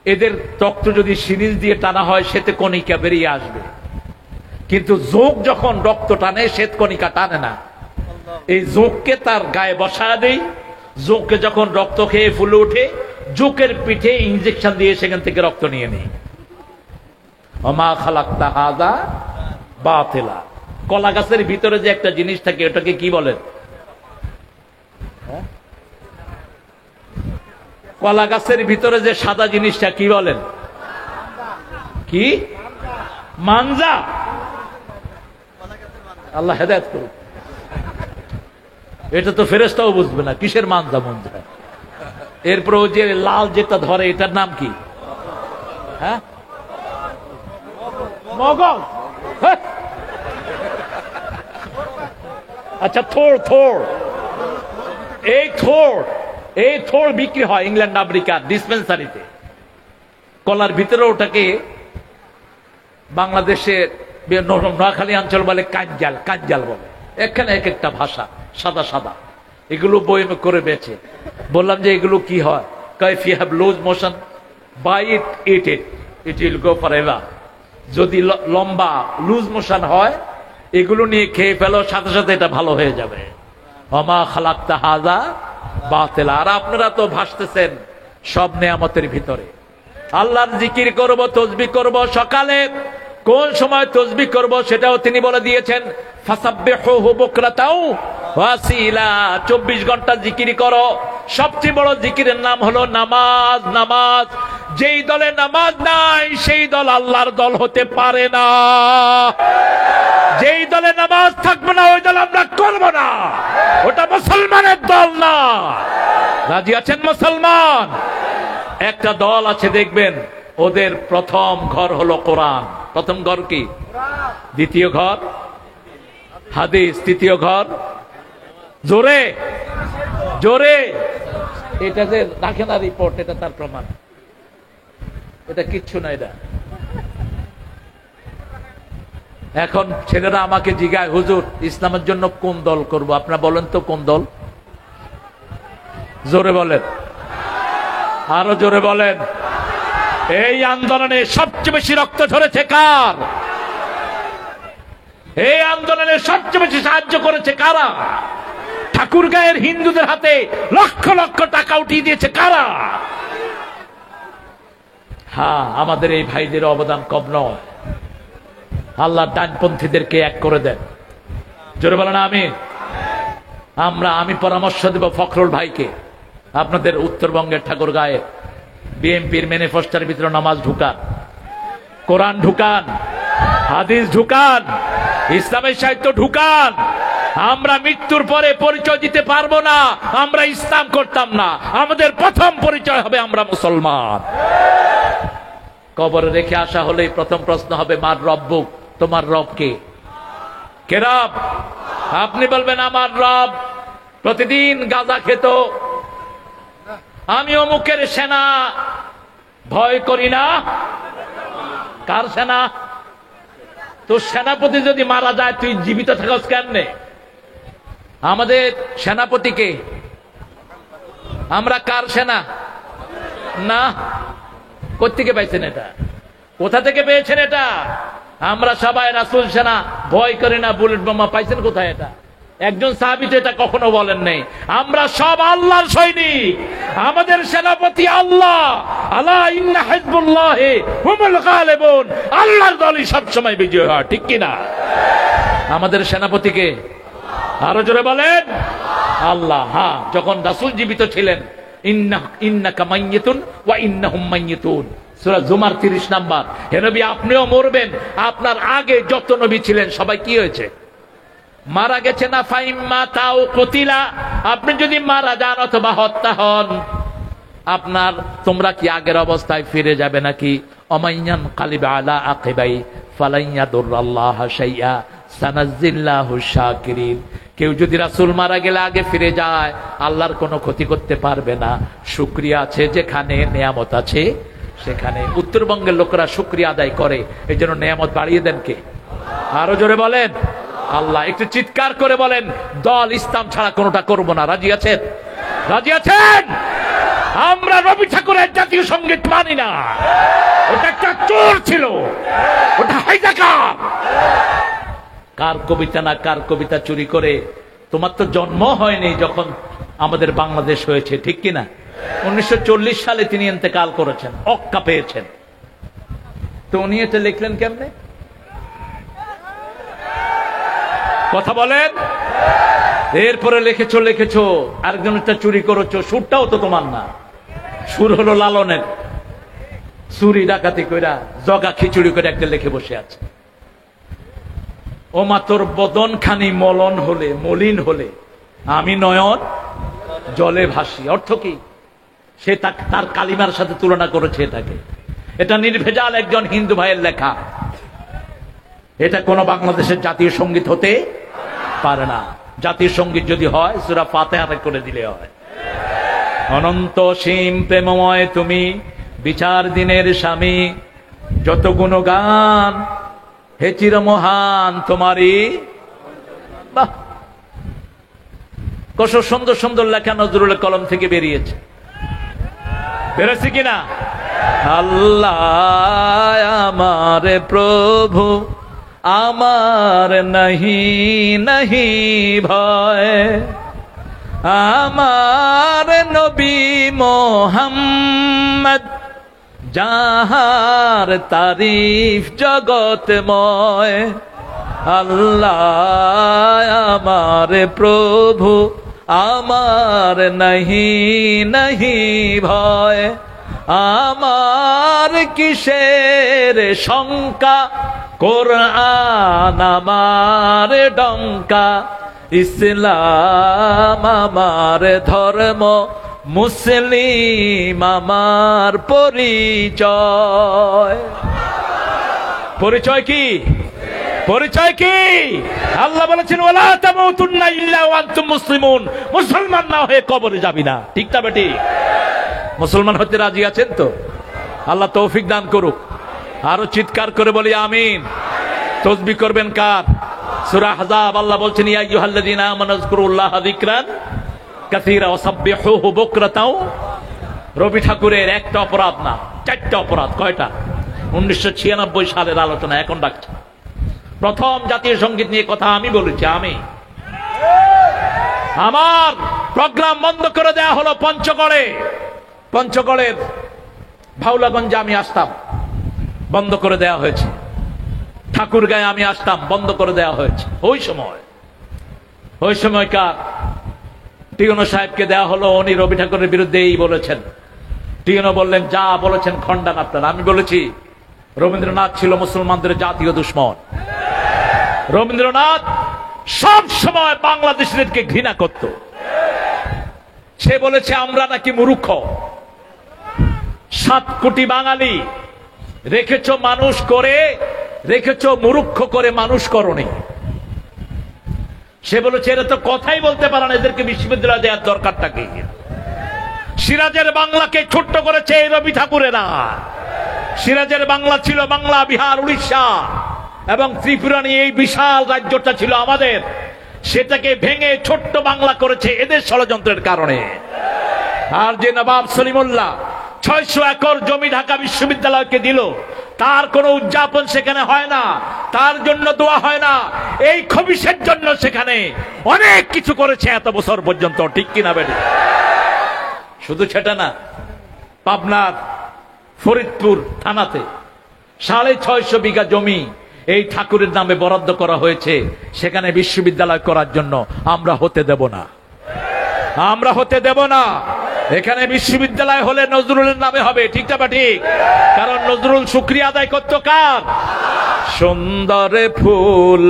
এদের রক্ত যদি সিরিজ দিয়ে টানা হয় শ্বেত কণিকা বেরিয়ে আসবে, কিন্তু যোগ যখন রক্ত টানে শ্বেত কণিকা টানে না। এই যোগকে তার গায়ে বসায় দেই, জোঁকে যখন রক্ত খেয়ে ফুলে ওঠে, জোঁকের পিঠে ইনজেকশন দিয়ে সেখান থেকে রক্ত নিয়ে নেই। ওমা খালাকতা হাযা বাতিলা। কলা গাছের ভিতরে যে একটা জিনিস থাকে ওটাকে কি বলেন? কলা গাছের ভিতরে যে সাদা জিনিসটা কি বলেন? কি? মানজা। আল্লাহ হেদায়েত করুন। এটা তো ফেরেশতাও বুঝবে না কিসের মানজা মঞ্জা। এরপর ও যে লাল যেটা ধরে এটার নাম কি? হ্যাঁ, মগজ। হ্যাঁ। আচ্ছা, থোড়। এই থোড় বিক্রি হয় ইংল্যান্ড আমেরিকার ডিসপেন্সারিতে। কলার ভিতরে ওটাকে বাংলাদেশে নোয়াখালী অঞ্চল বলে কাঞ্জাল বলে। এখানে এক একটা ভাষা, সাদা সাদা। এগুলো বয়মে করে বেচে। বললাম যে এগুলো কি হয়? If you have loose motion by it will go forever. যদি লম্বা লুজ মোশন হয় এগুলো নিয়ে খেয়ে ফেলো, সাথে সাথে এটা ভালো হয়ে যাবে। ওমা খালাকতা হাযা বাতিলা। আর আপনারা তো ভাসতেছেন সব নেয়ামতের ভিতরে। আল্লাহর জিকির করব, তসবিহ করব। সকালে কোন সময় তসবিহ করব সেটাও তিনি বলে দিয়েছেন, ফাসাব্বিহুহু বুকরাতাও ওয়াসিলা। 24 ঘন্টা জিকির করো। সবচেয়ে বড় জিকিরের নাম হলো নামাজ। নামাজ। যেই দলে নামাজ নাই সেই দল আল্লাহর দল হতে পারে না। যেই দলে নামাজ থাকবে না ওই দল আমরা করব না। ওটা মুসলমানের দল না। রাজি আছেন মুসলমান? একটা দল আছে দেখবেন, ওদের প্রথম ঘর হলো কোরআন। প্রথম ঘর কি? দ্বিতীয় ঘর হাদিস, তৃতীয় ঘর জোরে জোরে। এটা যে রাখে না রিপোর্ট, এটা তার প্রমাণ। এটা কিচ্ছু না। এটা এখন ছেলেরা আমাকে জিজ্ঞাসা, হুজুর ইসলামের জন্য কোন দল করব? আপনারা বলেন তো কোন দল? জোরে বলেন, আরো জোরে বলেন। এই আন্দোলনে সবচেয়ে বেশি রক্ত ঝরেছে কার? এই আন্দোলনে সবচেয়ে বেশি সাহায্য করেছে কারা? ঠাকুরগাঁয়ের হিন্দুদের হাতে লক্ষ লক্ষ টাকা উঠিয়ে দিয়েছে কারা? হ্যাঁ, আমাদের এই ভাইদের অবদান কম নয়। আল্লাহ ডানপন্থীদেরকে এক করে দেন। জোরে বলেন আমিন। আমি পরামর্শ দেব ফখরুল ভাইকে, আপনাদের উত্তরবঙ্গের ঠাকুরগাঁয়ে বিএনপির ম্যানিফেস্টোর ভিতরে নামাজ ঢুকান, কোরআন ঢুকান, হাদিস ঢুকান, ইসলামের সাহিত্য ঢুকান। আমরা মৃত্যুর পরে পরিচয় দিতে পারবো না আমরা ইসলাম করতাম না। আমাদের প্রথম পরিচয় হবে আমরা মুসলমান। কবরে রেখে আসা হলেই প্রথম প্রশ্ন হবে, মার রব্বুক, তোমার রব কে? কে রব? আপনি বলবেন আমার রব প্রতিদিন গাঁজা খেত, আমি অমুকের সেনা, ভয় করি না। কার সেনা? তোর সেনাপতি যদি মারা যায় তুই জীবিত থাকস কেমনে? আমাদের সেনাপতিকে আমরা কার সেনা? না। কোত্থেকে পাইছেন এটা? কোথা থেকে পেয়েছেন এটা? আমরা সবাই রাসূল সেনা, ভয় করি না, বুলেট বোমা পাইছেন কোথায়? এটা একজন সাহাবী তো এটা কখনো বলেন নাই। আমরা সব আল্লাহর সৈনিক, আমাদের সেনাপতি আল্লাহ। আলা ইন্না হিজবুল্লাহি হুমুল গালিবুন। আল্লাহর দলই সবসময় বিজয় হয়, ঠিক কি না? আমাদের সেনাপতিকে আরো জোরে বলেন আল্লাহ। হ্যাঁ, যখন রাসূল জীবিত ছিলেন, ইন্নাকা মাইয়িতুন ওয়া ইন্নাহুম মাইয়িতুন, সূরা জুমার 30 নাম্বার। হে নবী, আপনিও মরবেন, আপনার আগে যত নবী ছিলেন সবাই কি হয়েছে? মারা গেছে না? ফাইম্মা তাও কুতিলা, আপনি যদি মারা যান অথবা হত্যা হন, তোমরা কি আগের অবস্থায় ফিরে যাবে নাকি? অমাইয়ান কালিবা আলা আকিবাই ফালাইয়া দুররাল্লাহ শাইআ সানাজ্জিল্লাহু শাকিরিন। কেউ যদি রাসূল মারা গেলে আগে ফিরে যায়, আল্লাহর কোনো ক্ষতি করতে পারবে না। শুকরিয়া আছে যেখানে, নেয়ামত আছে সেখানে। উত্তরবঙ্গের লোকেরা শুকরিয়া আদায় করে, এই জন্য নেয়ামত বাড়িয়ে দেন কে? আরো জোরে বলেন আল্লাহ। একটু চিৎকার করে বলেন, দল ইসলাম ছাড়া কোনোটা করব না। রাজি আছেন? রাজি আছেন? আমরা রবি ঠাকুরের জাতীয় সঙ্গীত মানি না। ওটা একটা চোর ছিল, ওটা হাইজাকার। কার কবিতা না কার কবিতা চুরি করে? তোমার তো জন্ম হয়নি যখন আমাদের বাংলাদেশ হয়েছে, ঠিক কিনা? 1940 সালে তিনি ইন্তেকাল করেছেন, অক্কা পেয়েছেন। তো উনি এটা লিখলেন কেমনে? কথা বলেন। এরপরে লিখেছো আরেকজনটা চুরি করেছো, সুরটাও তো তোমার না, সুর হলো লালনের। চুরি ডাকাতি কইরা জগা খিচুড়ি করে একটা লিখে বসে আছে, ও মা তোর বদন খানি মলিন হলে আমি নয়ন জলে ভাসি। অর্থ কি? সে তার কালিমার সাথে তুলনা করেছে এটাকে। এটা নির্ভেজাল একজন হিন্দু ভাইয়ের লেখা। এটা কোন বাংলাদেশের জাতীয় সঙ্গীত হতে পারে না। জাতীয় সঙ্গীত যদি হয় সূরা ফাতিহা করে দিলে হয়। অনন্ত সীম প্রেমময় তুমি, বিচার দিনের স্বামী, যত গুণগান হে চির মহান তোমারই। বাহ, কত সুন্দর সুন্দর লেখা নজরুলের কলম থেকে বেরিয়েছে। বেরোছে কিনা? আল্লাহ আমার প্রভু, আমার নাহি ভয়, আমার নবী মোহাম্মদ, যাহার তারিফ জগতময়। আল্লাহ আমার প্রভু, আমার নাহি ভয়, আমার কিসের শঙ্কা, কোরআন আমার ডঙ্কা, ইসলাম আমার ধর্ম, মুসলিম আমার পরিচয়। পরিচয় কি? পরিচয় কি? আল্লাহ বলেছেন ওয়ালা তামুতুন্না ইল্লা ওয়া আনতুম মুসলিমুন। মুসলমান না হয়ে কবরে যাবি না। ঠিক না বেটি? মুসলমান হতে রাজি আছেন তো? আল্লাহ তৌফিক দান করুক। আরো চিৎকার করে বলি আমিন। তাসবিহ করবেন কার? সূরা আহজাব আল্লাহ বলছেন ইয়া আইয়ুহাল্লাযীনা আমানু যকুরুল্লাহা যিকরান কাসীরা ওয়াসাব্বিহুহু বুকরাতাও। রবি ঠাকুরের একটা অপরাধ না, চারটা অপরাধ। কয়টা? 1996 সালের আলোচনা এখন ডাকছে। প্রথম জাতীয় সঙ্গীত নিয়ে কথা আমি বলেছি। আমার প্রোগ্রাম বন্ধ করে দেয়া হলো পঞ্চগড়ের ভাউলাগঞ্জে আমি আসতাম, বন্ধ করে দেয়া হয়েছে। ঠাকুরগাঁয়ে আমি আসতাম, বন্ধ করে দেয়া হয়েছে। ওই সময়কার টিউনো সাহেবকে দেয়া হলো, উনি রবি ঠাকুরের বিরুদ্ধে এই বলেছেন। টিউনো বললেন যা বলেছেন খণ্ডন আপনারা। আমি বলেছি রবীন্দ্রনাথ ছিল মুসলমানদের জাতীয় দুশ্মন। রবীন্দ্রনাথ সব সময় বাংলাদেশিদেরকে ঘৃণা করত। সে বলেছে আমরা নাকি মূর্খ। 7 কোটি বাঙালি রেখেছ মানুষ করে, রেখেছ মূর্খ করে মানুষ করনি। সে বলেছে এরা তো কথাই বলতে পারে না, এদেরকে বিশ্ববিদ্যালয় দেওয়ার দরকারটা কি? সিরাজের বাংলাকে ছোট্ট করেছে এই রবি ঠাকুরেরা। সিরাজের বাংলা ছিল বাংলা, বিহার, উড়িষ্যা এবং ত্রিপুরা নিয়ে এই বিশাল রাজ্যটা ছিল আমাদের। সেটাকে ভেঙে ছোট্ট বাংলা করেছে এদের ষড়যন্ত্রের কারণে। আর যে নবাব সলিমুল্লাহ 600 একর জমি ঢাকা বিশ্ববিদ্যালয়কে দিল, তার কোনো উদযাপন সেখানে হয় না, তার জন্য দোয়া হয় না। এই খবিশের জন্য সেখানে অনেক কিছু করেছে এত বছর পর্যন্ত। ঠিক কিনা বেটি? শুধু সেটা না, পাবনার ফরিদপুর থানাতে 650 বিঘা জমি এই ঠাকুরের নামে বরাদ্দ করা হয়েছে, সেখানে বিশ্ববিদ্যালয় করার জন্য। আমরা হতে দেব না। এখানে বিশ্ববিদ্যালয় হলে নজরুলের নামে হবে। ঠিক না ঠিক? কারণ নজরুল শুকরিয়া আদায় করত কার? সুন্দর ফুল,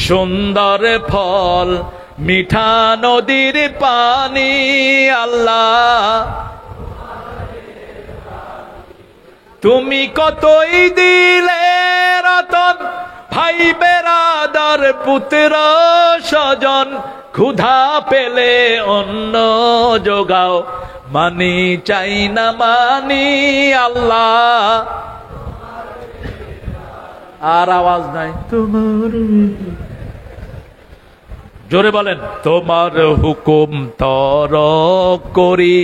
সুন্দর ফল, মিঠা নদীর পানি, আল্লাহ তুমি কতই দিলে রতন, ভাই বেরাদার পুত্র স্বজন, ক্ষুধা পেলে অন্ন যোগাও, মানি চাই না মানি, আল্লাহ। আর আওয়াজ নাই তোমার, জোরে বলেন। তোমার হুকুম তরক করি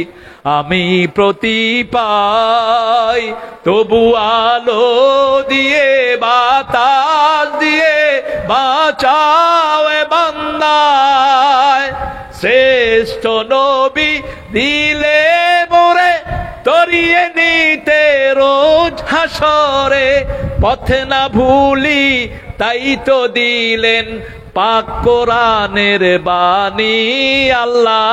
আমি প্রতি পাই, তবু আলো দিয়ে বাতাস দিয়ে বাঁচাও বান্দায়, শ্রেষ্ঠ দিলে মোরে তরিয়ে নিতে রোজ হাসরে, পথে না ভুলি তাই তো দিলেন পাক কোরআনের বাণী। আল্লাহ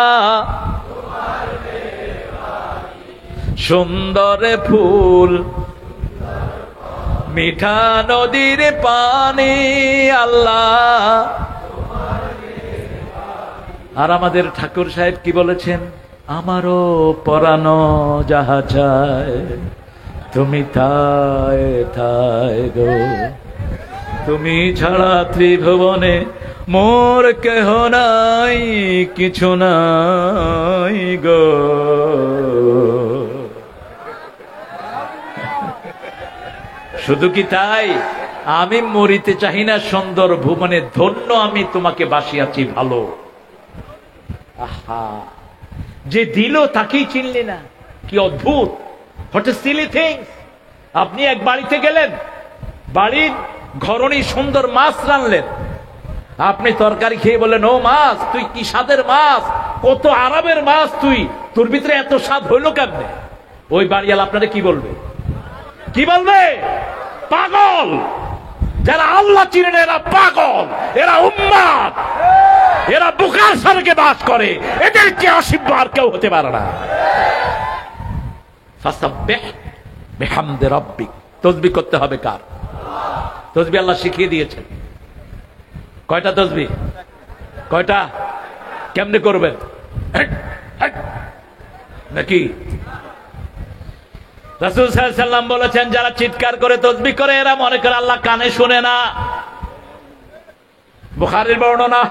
সুন্দর ফুল মিঠা নদীর পানি, আল্লাহ। আর আমাদের ঠাকুর সাহেব কি বলেছেন? আমারও পরানো যাহা চায় তুমি থায় থায় গো, তুমি ছাড়া ত্রিভুবনে মোর কেহ নাই, কিছু নাই গো। শুধু কি তাই? আমি মরিতে চাহি না সুন্দর ভুবনে, ধন্য আমি তোমাকে বাসিয়াছি ভালো। আহা, যে দিল তাকেই চিনলে না, কি অদ্ভুত! What a Seely things. আপনি এক বাড়িতে গেলেন, বাড়ির ঘরণী সুন্দর মাছ রানলেন, আপনি তরকারি খেয়ে বললেন, ও মাছ, তুই কি স্বাদের মাছ, কত আরামের মাছ, তুই তোর ভিতরে এত স্বাদ হইল কেমনে? ওই বাড়িওয়ালা আপনারা কি বলবে? কি বলবে? পাগল। যারা আল্লাহ চিনে না এরা পাগল, এরা উম্মাদ, এরা বুকার স্বর্গে বাস করে, এদেরকে অসিব্য আর কেউ হতে পারে না। ফাসাব্বিহ বিহামদি রাব্বিক। তাসবিহ করতে হবে কার? তাসবিহ আল্লাহ শিখিয়ে দিয়েছেন। কয়টা তাসবিহ? কয়টা? কেমনে করবেন? নাকি রাসূল সাল্লাল্লাহু আলাইহি ওয়াসাল্লাম বলেছেন, যারা চিৎকার করে তাসবিহ করে এরা মনে করে আল্লাহ কানে শুনে না। বুখারীর বর্ণনা,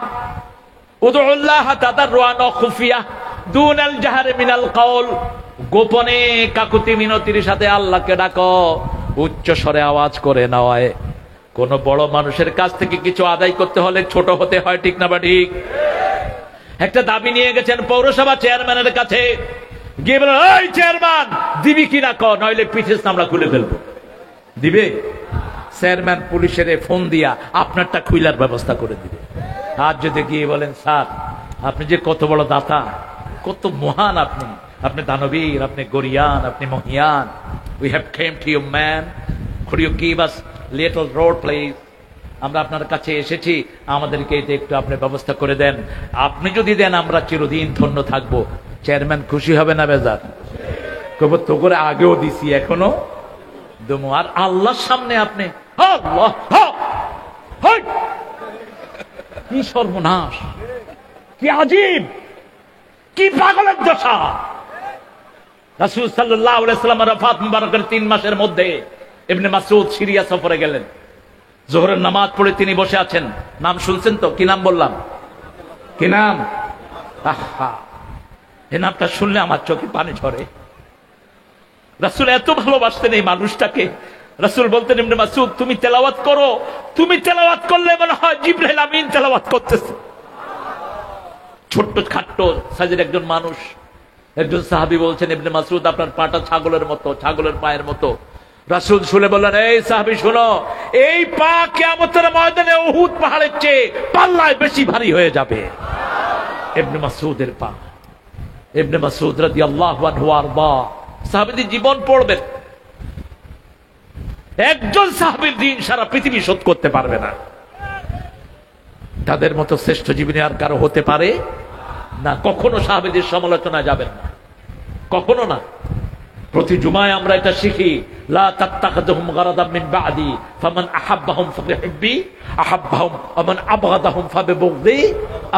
উদউল্লাহ তাদাররুআন ওয়া খুফিয়া দুনাল জাহরি মিনাল কাউল। গোপনে কাকুতি মিনতির সাথে আল্লাহকে ডাকো, উচ্চ স্বরে আওয়াজ করে নয়। কোন বড় মানুষের কাছ থেকে কিছু আদায় করতে হলে ছোট হতে হয়, ঠিক না বা ঠিক? একটা দাবি নিয়ে গেছেন পৌরসভা চেয়ারম্যানের কাছে, গিয়ে বলেন, ওই চেয়ারম্যান দিবি কিনা ক, নইলে পিঠের চামড়া খুলে ফেলবো। দিবে? চেয়ারম্যান পুলিশের ফোন দিয়া আপনারটা খুইলার ব্যবস্থা করে দিবে। আর যদি গিয়ে বলেন, স্যার আপনি যে কত বড় দাতা, কত মহান আপনি, আপনি দানবীর, আপনি গরিয়ান, আপনি মহিয়ান, we have came to you man, could you give us little road please, আমরা আপনার কাছে এসেছি, আমাদেরকে এটা একটু আপনি ব্যবস্থা করে দেন। আপনি যদি দেন আমরা চিরদিন ধন্য থাকবো। চেয়ারম্যান খুশি হবে না বেজার? কব তো করে আগেও দিছি, এখনো দেবো। আর আল্লাহর সামনে আপনি আল্লাহ, কি সর্বনাশ, কি আজীব, কি পাগলের দশা! রাসূল সাল্লাল্লাহু আলাইহি ওয়াসাল্লাম রাফাত মুবারকের 3 মাসের মধ্যে ইবনে মাসউদ সিরিয়া সফরে গেলেন। যোহরের নামাজ পড়ে তিনি বসে আছেন। নাম শুনছেন তো? কি নাম বললাম? কি নাম? আহা, এই নামটা শুনলে আমার চোখে পানি ঝরে। রাসূল এত ভালোবাসতেন এই মানুষটাকে। রাসূল বলতেন, ইবনে মাসউদ তুমি তেলাওয়াত করো, তুমি তেলাওয়াত করলে মনে হয় জিবরাইল আমিন তেলাওয়াত করতেছে। ছোট্ট খাট্ট সাইজের একজন মানুষ। একজন সাহাবী বলছেন, ইবনে মাসউদ আপনার পাটা ছাগলের মতো, ছাগলের পায়ের মতো। রাসূল শুনে বললেন, এই সাহাবী শোনো, এই পা কিয়ামতের ময়দানে উহুদ পাহাড়ের চেয়ে পাল্লায় বেশি ভারী হয়ে যাবে। ইবনে মাসউদের পা। ইবনে মাসউদ রাদিয়াল্লাহু আনহু আরদা সাহাবীদের জীবন পড়বেন। একজন সাহাবীর দিন সারা পৃথিবী শোধ করতে পারবে না। তাদের মতো শ্রেষ্ঠ জীবনী আর কারো হতে পারে না। কখনো সাহাবীদের সমালোচনা যাবেন না, কখনো না। প্রতি জুমায় আমরা এটা শিখি, লা তাত্তাখিযুহুম গারাদাম মিন বাদি ফামান আহাব্বাহুম ফাবিহুব্বি আহাব্বাহুম ওয়া মান আবগাদাহুম ফাবিবুগদি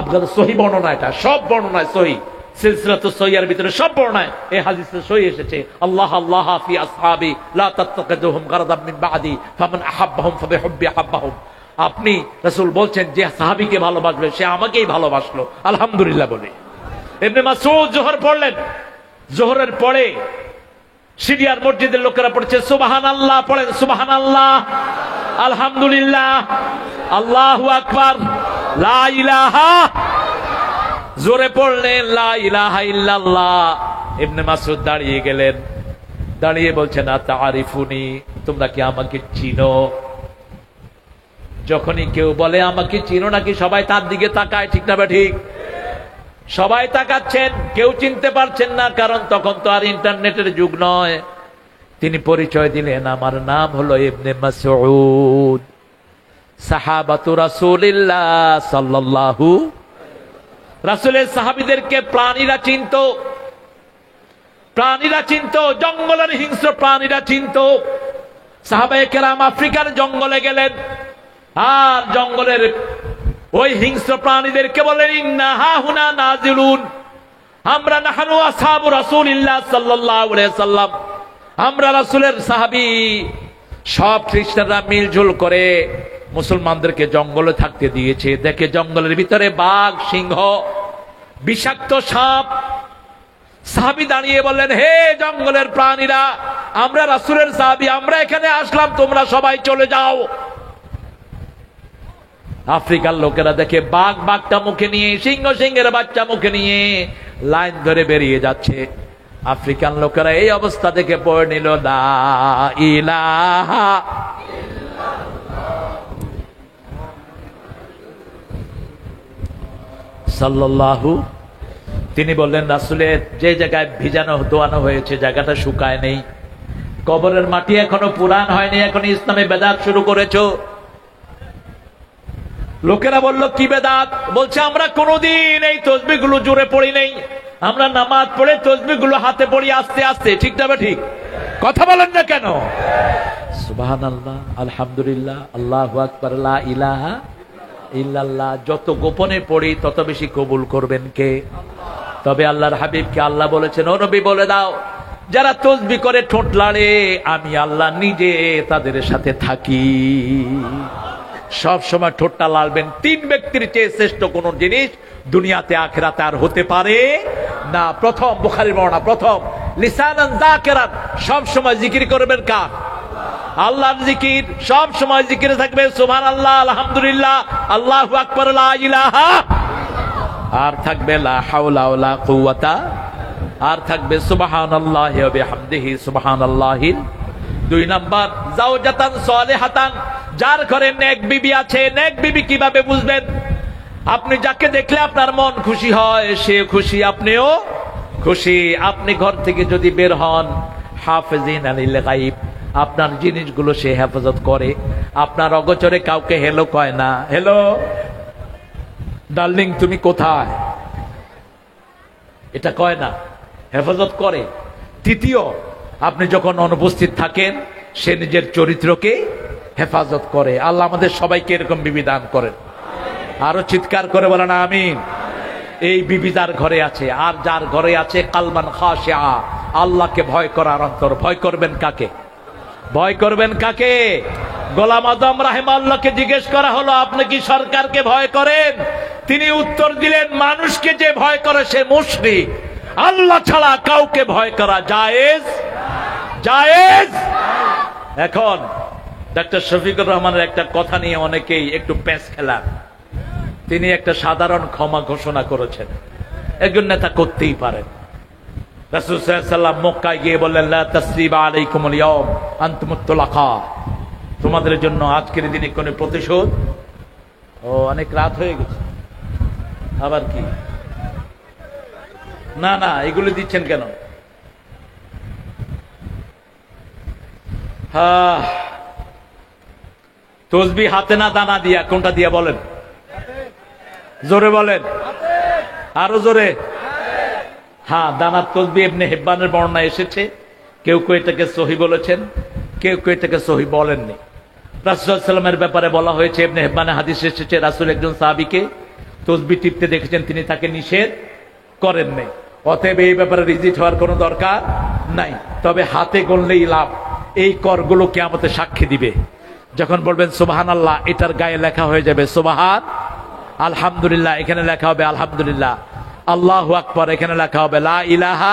আবগাদ। সহিহ বর্ণনা, এটা সব বর্ণনায় সহিহ, সিলসিলাতুস সহিহের ভিতরে সব বর্ণনায় এই হাদিসে সহিহ এসেছে, আল্লাহ আল্লাহ ফি আসহাবি লা তাত্তাখিযুহুম গারাদাম মিন বাদি ফামান আহাব্বাহুম ফাবিহুব্বি আহাব্বাহুম। আপনি রাসূল বলছেন, যে সাহাবীকে ভালোবাসবে সে আমাকেই ভালোবাসলো, আলহামদুলিল্লাহ বলে। ইবনে মাসউদ যোহর পড়লেন। যোহরের পরে সিরিয়ার মসজিদের লোকেরা পড়ছে সুবহানাল্লাহ, পড়েন সুবহানাল্লাহ, আলহামদুলিল্লাহ, আল্লাহু আকবার, লা ইলাহা, জোরে পড়লেন লা ইলাহা ইল্লাল্লাহ। ইবনে মাসউদ দাঁড়িয়ে গেলেন, দাঁড়িয়ে বলছেন, আতারিফুনি, তোমরা কি আমাকে চিনো? যখনই কেউ বলে আমাকে চিনো নাকি, সবাই তার দিকে তাকায়, ঠিক না বা ঠিক? সবাই তাকাচ্ছেন, কেউ চিনতে পারছেন না, কারণ তখন তো আর ইন্টারনেটের যুগ নয়। তিনি পরিচয় দিলেন, আমার নাম হলো ইবনে মাসউদ, সাহাবাতু রাসূলিল্লাহ সাল্লাল্লাহু। রাসূলের সাহাবীদেরকে প্রাণীরা চিনতো, প্রাণীরা চিনতো, জঙ্গলের হিংস্র প্রাণীরা চিনতো। সাহাবায়ে কেরাম আফ্রিকার জঙ্গলে গেলেন, আর জঙ্গলের ওই হিংস্র প্রাণীদেরকে বলেন, ইন্না হাহুনা নাজিলুন, আমরা নাহনু আসহাবু রাসূলিল্লাহ সাল্লাল্লাহু আলাইহি সাল্লাম, আমরা রাসূলের সাহাবী। সব খ্রিস্টানরা মিলঝুল করে মুসলমানদেরকে জঙ্গলে থাকতে দিয়েছে। দেখে জঙ্গলের ভিতরে বাঘ, সিংহ, বিষাক্ত সাপ। সাহাবী দাঁড়িয়ে বললেন, হে জঙ্গলের প্রাণীরা, আমরা রাসূলের সাহাবী, আমরা এখানে আসলাম, তোমরা সবাই চলে যাও। আফ্রিকার লোকেরা দেখে বাঘ বাঘটা মুখে নিয়ে, সিংহ সিংহের বাচ্চা মুখে নিয়ে লাইন ধরে বেরিয়ে যাচ্ছে। আফ্রিকান লোকেরা এই অবস্থা দেখে পড়ে নিল, লা ইলাহা সাল্লাল্লাহু। তিনি বললেন, রাসূলের যে জায়গায় ভিজানো দোয়ানো হয়েছে জায়গাটা শুকায় নেই, কবরের মাটি এখনো পুরান হয়নি, এখন ইসলামে বেদাত শুরু করেছো। লোকেরা বলল, কি বেদাত? বলছে, আমরা কোনোদিন এই তসবিহগুলো জোরে পড়ি নেই, আমরা নামাজ পড়ে তসবিহগুলো হাতে পড়ি আস্তে আস্তে। ঠিক না ঠিক? কথা বলেন না কেন? সুবহানাল্লাহ, আলহামদুলিল্লাহ, আল্লাহু আকবার, লা ইলাহা ইল্লাল্লাহ। যত গোপনে পড়ি তত বেশি কবুল করবেন কে? তবে আল্লাহর হাবিবকে আল্লাহ বলেছেন, ও নবী বলে দাও, যারা তসবিহ করে ঠোঁট লাড়ে, আমি আল্লাহ নিজে তাদের সাথে থাকি। সব সময় ঠোঁটটা লালবেন। তিন ব্যক্তির চেয়ে শ্রেষ্ঠ কোন জিনিস দুনিয়াতে আখিরাতে আর হতে পারে না। প্রথম, বুখারীর বর্ণনা, প্রথম লিসানান যাকিরান, সব সময় জিকির করবেন কার? আল্লাহর জিকির। সব সময় জিকিরে থাকবে সুবহানাল্লাহ, আলহামদুলিল্লাহ, আল্লাহু আকবার, লা ইলাহা, আর থাকবে লা হাওলা ওয়ালা কুওয়াতা, আর থাকবে সুবহানাল্লাহি ওয়া বিহামদিহি সুবহানাল্লাহিল। দুই নাম্বার, জাওজাতান সালিহাতান, যার ঘরে নেক বিবি আছে। নেক বিবি কিভাবে বুঝবেন? আপনি যাকে দেখলে আপনার মন খুশি হয়, সে খুশি, আপনিও খুশি। আপনি ঘর থেকে যদি বের হন, হাফেজিন আলিল গায়ব, আপনার জিনিসগুলো সে হেফাজত করে। আপনার অগোচরে কাউকে হেলো কয় না, হেলো ডার্লিং তুমি কোথায়, এটা কয় না, হেফাজত করে। তৃতীয়, আপনি যখন অনুপস্থিত থাকেন, সে নিজের চরিত্রকে হেফাজত করে। আল্লাহ আমাদের সবাইকে এরকম বিবি দান করেন। আরো চিৎকার করে বলেন আমিন। এই বিবি যার ঘরে আছে, আর যার ঘরে আছে কালবান খাশিআ, আল্লাহকে ভয় করার অন্তর। ভয় করবেন কাকে? ভয় করবেন কাকে? গোলাম আযম রাহিমাহুল্লাহকে জিজ্ঞেস করা হলো, আপনি কি সরকারকে ভয় করেন? তিনি উত্তর দিলেন, মানুষকে যে ভয় করে সে মুশরিক, আল্লাহ ছাড়া কাউকে ভয় করা জায়েজ জায়েজ। এখন ডক্টর শফিকুর রহমানের একটা কথা নিয়ে অনেকেই একটু প্যাঁচ খেলান। তিনি একটা সাধারণ ক্ষমা ঘোষণা করেছেন, একজন নেতা করতেই পারেন। রাসূল সাল্লাল্লাহু আলাইহি ওয়াসাল্লাম মক্কায় গিয়ে বললেন, লা তাসরিবা আলাইকুমুল ইয়াওম আনতুমুত তুলাকা, তোমাদের জন্য আজকের দিনে কোনো প্রতিশোধ। ও অনেক রাত হয়ে গেছে, আবার কি? না না, এগুলো দিচ্ছেন কেন? হ্যাঁ, তসবিহ হাতে না দানা দিয়া? কোনটা দিয়া বলেন? জোরে বলেন, আরো জোরে। হ্যাঁ, দানার তসবিহ ইবনে হিব্বানের বর্ণনা এসেছে। কেউ কেউ এটাকে সহিহ বলেছেন, কেউ কেউ এটাকে সহিহ বলেননি। রাসূল সাল্লাল্লাহু আলাইহি ওয়াসাল্লামের ব্যাপারে বলা হয়েছে, ইবনে হিব্বানের হাদিস এসেছে, রাসূল একজন সাহাবীকে তসবিহ টিপতে দেখেছেন, তিনি তাকে নিষেধ করেননি। অতএব এই ব্যাপারে রিজিট হওয়ার কোনো দরকার নাই। তবে হাতে গণলেই লাভ। এই করগুলো কিয়ামতে সাক্ষী দিবে। যখন বলবেন সুবহানাল্লাহ, এটার গায়ে লেখা হয়ে যাবে সুবহান, আলহামদুলিল্লাহ এখানে লেখা হবে আলহামদুলিল্লাহ, আল্লাহু আকবার এখানে লেখা হবে লা ইলাহা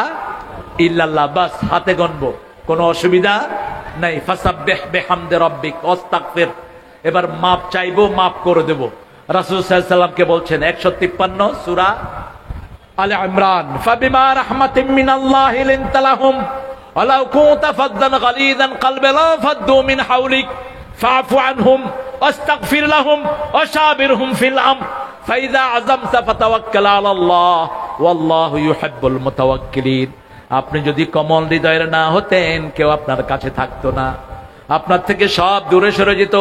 ইল্লাল্লাহ। বাস হাতে গণবো, কোনো অসুবিধা নাই। ফাসাব্বিহ বিহামদি রাব্বিক ওয়াস্তাগফির। এবার মাপ চাইবো, মাপ করে দেব। রাসূল সাল্লাল্লাহু আলাইহি ওয়াসাল্লামকে বলছেন 153 সূরা আলে ইমরান, ফাবিমা রাহমাতিম মিনাল্লাহি লিনতা লাহুম ওয়ালাউ কুনতা ফাদ্দান গালিযান কলবি লাফাদ্দু মিন হাওলিক ফাআফু আনহুম ওয়াস্তাগফির লাহুম ওয়াশাবিরহুম ফিল আমর ফাইযা আযামতা ফাতাওয়াক্কাল আলাল্লাহ ওয়াল্লাহু ইউহিব্বুল মুতাওয়াক্কিলিন। আপনি যদি কোমল হৃদয়ের না হতেন, কেউ আপনার কাছে থাকতো না, আপনার থেকে সব দূরে সরে যেত।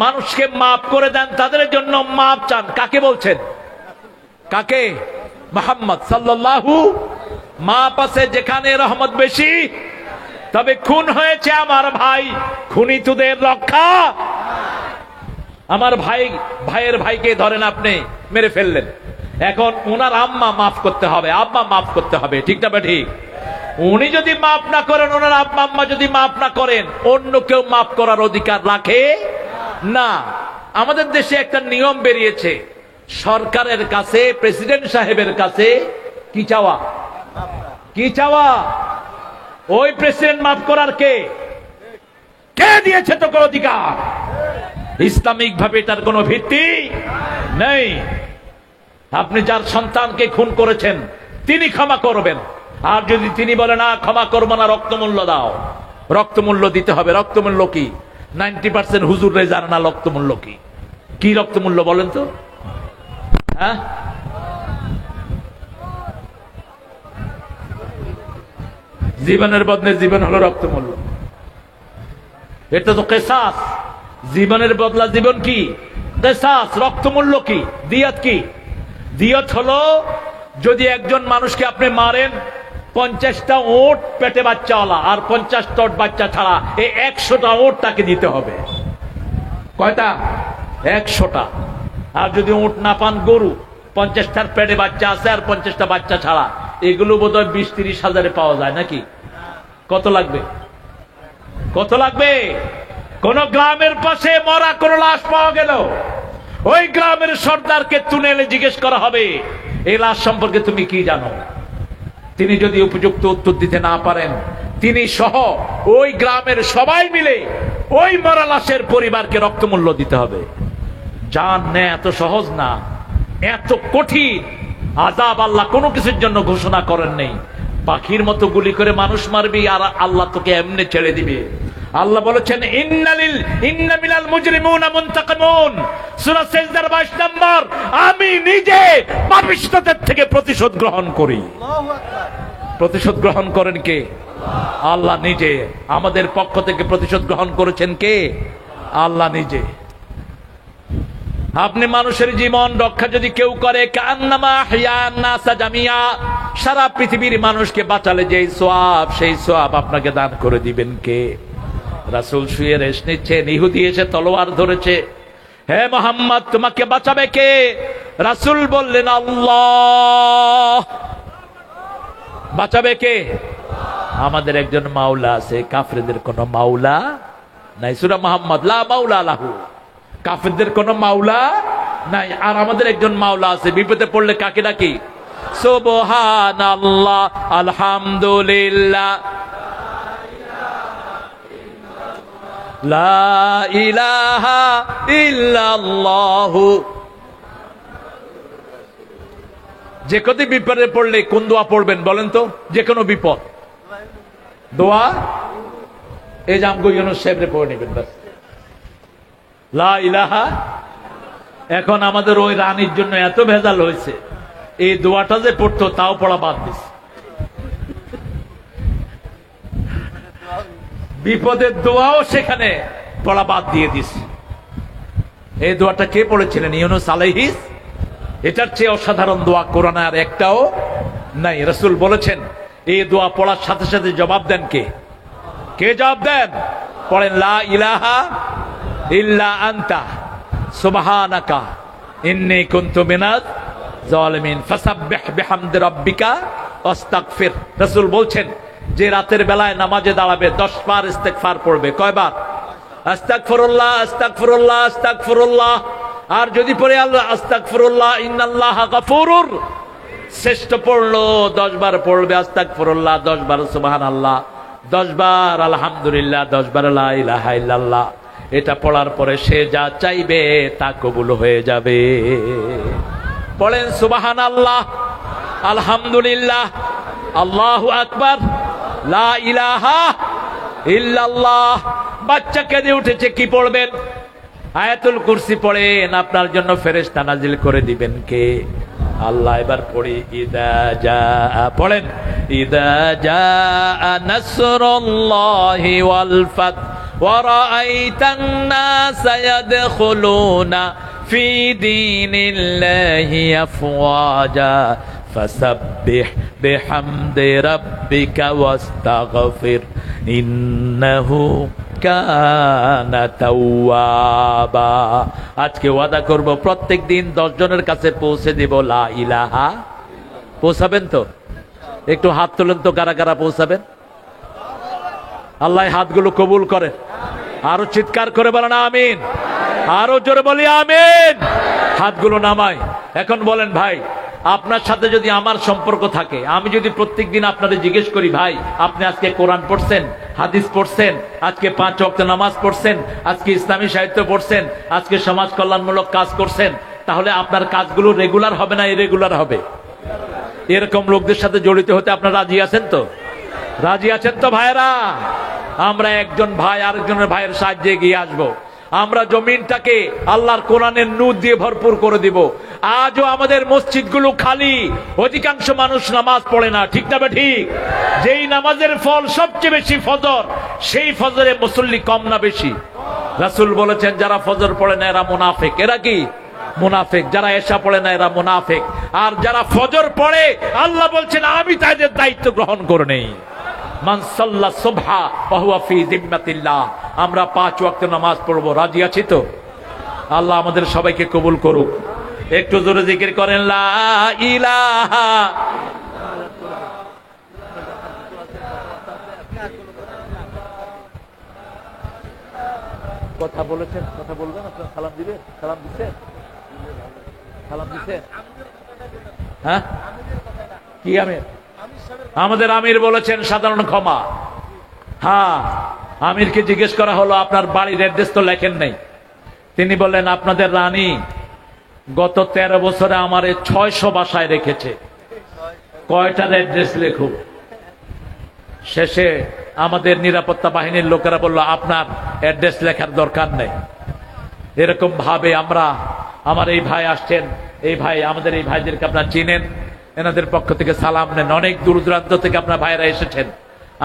মানুষকে মাফ করে দেন, তাদের জন্য মাফ চান। কাকে বলছেন? কাকে? মুহাম্মদ সাল্লাল্লাহু। মাপ আছে যেখানে রহমত বেশি। তবে খুন হয়েছে আমার ভাই, খুনি তোদের রক্ষা। আমার ভাইয়ের ভাইকে ধরেন আপনি মেরে ফেললেন, এখন ওনার আম্মা মাফ করতে হবে, আব্বা মাফ করতে হবে, ঠিক না ঠিক? উনি যদি মাফ না করেন, ওনার আব্বা আম্মা যদি মাফ না করেন, অন্য কেউ মাফ করার অধিকার রাখে না। আমাদের দেশে একটা নিয়ম বেরিয়েছে, সরকারের কাছে, প্রেসিডেন্ট সাহেবের কাছে কি চাওয়া? কি চাওয়া? ওই প্রেসিডেন্ট মাফ করার কে দিয়েছে তোকে অধিকার? ইসলামিক ভাবে এটার কোনো ভিত্তি নেই। আপনি যার সন্তানকে খুন করেছেন, তিনি ক্ষমা করবেন, আর যদি তিনি বলে না ক্ষমা করবো না, রক্তমূল্য দাও, রক্তমূল্য দিতে হবে। রক্তমূল্য কি? 90% হুজুররাই জানে না রক্তমূল্য কি। কি রক্তমূল্য বলেন তো? হ্যাঁ, জীবনের বদলে জীবন হলো রক্তমূল্য। এটা তো কিসাস, জীবনের বদলা জীবন কি? কিসাস। রক্তমূল্য কি? দিয়ত কি? দিয়ত হলো যদি একজন মানুষকে আপনি মারেন, 50টা ওট পেটে বাচ্চাওয়ালা আর 50টা ওট বাচ্চা ছাড়া, এই 100টা ওট তাকে দিতে হবে। কয়টা? 100টা। আর যদি ওট না পান, গরু 50টার পেটে বাচ্চা আছে আর 50টা বাচ্চা ছাড়া, এগুলো বোধহয় 20-30 হাজারে পাওয়া যায় নাকি? কত লাগবে? কত লাগবে? কোন গ্রামের পাশে মরা কোন লাশ পাওয়া গেল, ওই গ্রামের সর্দারকে তুলে এনে জিজ্ঞেস করা হবে, এই লাশ সম্পর্কে তুমি কি জানো? তিনি যদি উপযুক্ত উত্তর দিতে না পারেন, তিনি সহ ওই গ্রামের সবাই মিলে ওই মরা লাশের পরিবারকে রক্তমূল্য দিতে হবে। জান নেয়া এত সহজ না, এত কঠিন। আযাব আল্লাহ কোনো কিছুর জন্য ঘোষণা করেন নেই। পাখির মতো গুলি করে মানুষ মারবি আর আল্লাহ তোকে এমনি ছেড়ে দিবে। আল্লাহ বলেছেন ইন্না মিনাল মুজরিমিনা মুনতাকিমুন, সূরা সিজদার 22 নম্বর। আমি নিজে পাপিষ্ঠদের থেকে প্রতিশোধ গ্রহণ করি। প্রতিশোধ গ্রহণ করেন কে? আল্লাহ নিজে। আমাদের পক্ষ থেকে প্রতিশোধ গ্রহণ করেছেন কে? আল্লাহ নিজে। আপনি মানুষের জীবন রক্ষা যদি কেউ করে, কান্নামা হিয়ান নাসা জামিয়া, সারা পৃথিবীর মানুষকে বাঁচালে যেই সওয়াব, সেই সওয়াব আপনাকে দান করে দিবেন কে? রাসূল শুয়ে রেস্ট নিচ্ছেন, ইহুদি এসে তলোয়ার ধরেছে, হে মুহাম্মদ তোমাকে বাঁচাবে কে? রাসূল বললেন আল্লাহ। বাঁচাবে কে? আমাদের একজন মাওলা আছে, কাফেরদের কোনো মাওলা নাই। সূরা মুহাম্মদ, লা মাওলা লাহু, কাফেরদের কোনো মাওলা নাই। আর আমাদের একজন মাওলা আছে, বিপদে পড়লে কাকে ডাকি? সুবহানাল্লাহ, আলহামদুলিল্লাহ, লা ইলাহা ইল্লাল্লাহ। যে কোনো বিপদে পড়লে কোন দোয়া পড়বেন বলেন তো? যে কোনো বিপদ দোয়া এই যে আমগো ইউনুস সাহেবরে পড়ে নেবেন, বাস লা ইলাহা। এখন আমাদের ওই রানীর জন্য এত ভেজাল হয়েছে, এই দোয়াটা যে পড়তো তাও পড়া বাদ দিছে। বিপদের দোয়াও সেখানে পড়া বাদ দিয়ে দিছে। এই দোয়াটা কে পড়েছিলেন? ইউনুস আলাইহিস। এটার চেয়ে অসাধারণ দোয়া কোরআনে আর একটাও নাই। রাসূল বলেছেন এই দোয়া পড়ার সাথে সাথে জবাব দেন কে? কে জবাব দেন? পড়েন লা ইলাহা ইল্লা আনতা সুবহানাকা ইন্নী কুনতু মিনাজ জালিমিন ফাসাব্বিহ বিহামদি রাব্বিকা ওয়াস্তাগফির। রাসূল বলছেন যে রাতের বেলায় নামাজে দাঁড়াবে 10 বার ইস্তেগফার পড়বে। কয়বার? আস্তাগফিরুল্লাহ, আস্তাগফিরুল্লাহ, আস্তাগফিরুল্লাহ। আর যদি পড়ে আল্লাহ আস্তাগফিরুল্লাহ ইন্নাল্লাহা গাফুরুর, শ্রেষ্ঠ পড়লো 10 বার পড়বে আস্তাগফিরুল্লাহ, 10 বার সুবহানাল্লাহ, 10 বার আলহামদুলিল্লাহ, 10 বার লা ইলাহা ইল্লাল্লাহ। এটা পড়ার পরে সে যা চাইবে তা কবুল হয়ে যাবে। পড়েন সুবহানাল্লাহ, আলহামদুলিল্লাহ, আল্লাহু আকবার, লা ইলাহা ইল্লাল্লাহ। বাচ্চা কেঁদে উঠেছে, কি পড়বেন? আয়াতুল কুরসি পড়েন, আপনার জন্য ফেরেশতা নাজিল করে দিবেন কে? আল্লাহ এবার পড়ি ইদা জা, পড়েন ইদা জা নাসরুল্লাহি ওয়াল ফাত ওয়া রাআইতান নাস ইয়াদখুলুনা ফি দীনিল্লাহি আফওয়াজা ফাসাব্বিহ বিহামদি রাব্বিকা ওয়াস্তাগফির ইন্নাহু কানা তাওয়াবা। আজকে ওয়াদা করব প্রত্যেক দিন 10 জনের কাছে পৌঁছে দিব লা ইলাহা। পৌঁছাবেন তো? একটু হাত তোলেন তো, কারা কারা পৌঁছাবেন? আল্লাহ হাতগুলো কবুল করেন। আরো চিৎকার করে বলেন আমিন। আরো জোরে বলি আমিন। হাতগুলো নামাই। এখন বলেন ভাই, আপনার সাথে যদি আমার সম্পর্ক থাকে, আমি যদি প্রত্যেক দিন আপনাদের জিজ্ঞেস করি ভাই আপনি আজকে কোরআন পড়ছেন, হাদিস পড়ছেন, আজকে 5 ওয়াক্ত নামাজ পড়ছেন, আজকে ইসলামী সাহিত্য পড়ছেন, আজকে সমাজ কল্যাণমূলক কাজ করছেন, তাহলে আপনার কাজগুলো রেগুলার হবে না ইরেগুলার হবে? এরকম লোকদের সাথে জড়িত হতে আপনারা রাজি আছেন তো? রাজি আছেন তো ভাইরা? আমরা একজন ভাই আরেকজনের ভাইয়ের সাহায্যে এগিয়ে আসবো। আমরা জমিনটাকে আল্লাহর কোরআনের নূর দিয়ে ভরপুর করে দিব। আজও আমাদের মসজিদগুলো খালি, অধিকাংশ মানুষ নামাজ পড়ে না, ঠিক না ঠিক? যেই নামাজের ফল সবচেয়ে বেশি ফজর, সেই ফজরে মুসল্লি কম না বেশি? রাসূল বলেছেন যারা ফজর পড়ে না এরা মুনাফিক। এরা কি? মুনাফিক। যারা এশা পড়ে না এরা মুনাফিক। আর যারা ফজর পড়ে আল্লাহ বলছেন আমি তাদের দায়িত্ব গ্রহণ করে নেই। মান সাল্লা সুবহা ওয়া হুয়া ফি যিম্মাতিল্লাহ। আমরা 5 ওয়াক্ত নামাজ পড়বো, রাজি আছি তো? আল্লাহ আমাদের সবাইকে কবুল করুক। একটু জোরে জিকির করেন লা ইলাহা। কথা বলেছেন, কথা বলবেন, আপনার সালাম দিবেন? সালাম দিচ্ছেন? সালাম দিচ্ছেন? হ্যাঁ কি আমির? আমাদের আমির বলেছেন সাধারণ ক্ষমা। হ্যাঁ, আমিরকে জিজ্ঞেস করা হলো আপনার বাড়ির অ্যাড্রেস তো লেখেন নাই। তিনি বললেন আপনাদের রানী গত 13 বছরে আমারে 600 বাসায় রেখেছে, কয়টার অ্যাড্রেস লেখো? শেষে আমাদের নিরাপত্তা বাহিনীর লোকেরা বলল আপনার অ্যাড্রেস লেখার দরকার নেই। এরকম ভাবে আমরা, আমার এই ভাই আসছেন, এই ভাই, আমাদের এই ভাইদেরকে আপনারা চিনেন, এনাদের পক্ষ থেকে সালাম নেন। অনেক দূর দূরান্ত থেকে আপনার ভাইরা এসেছেন।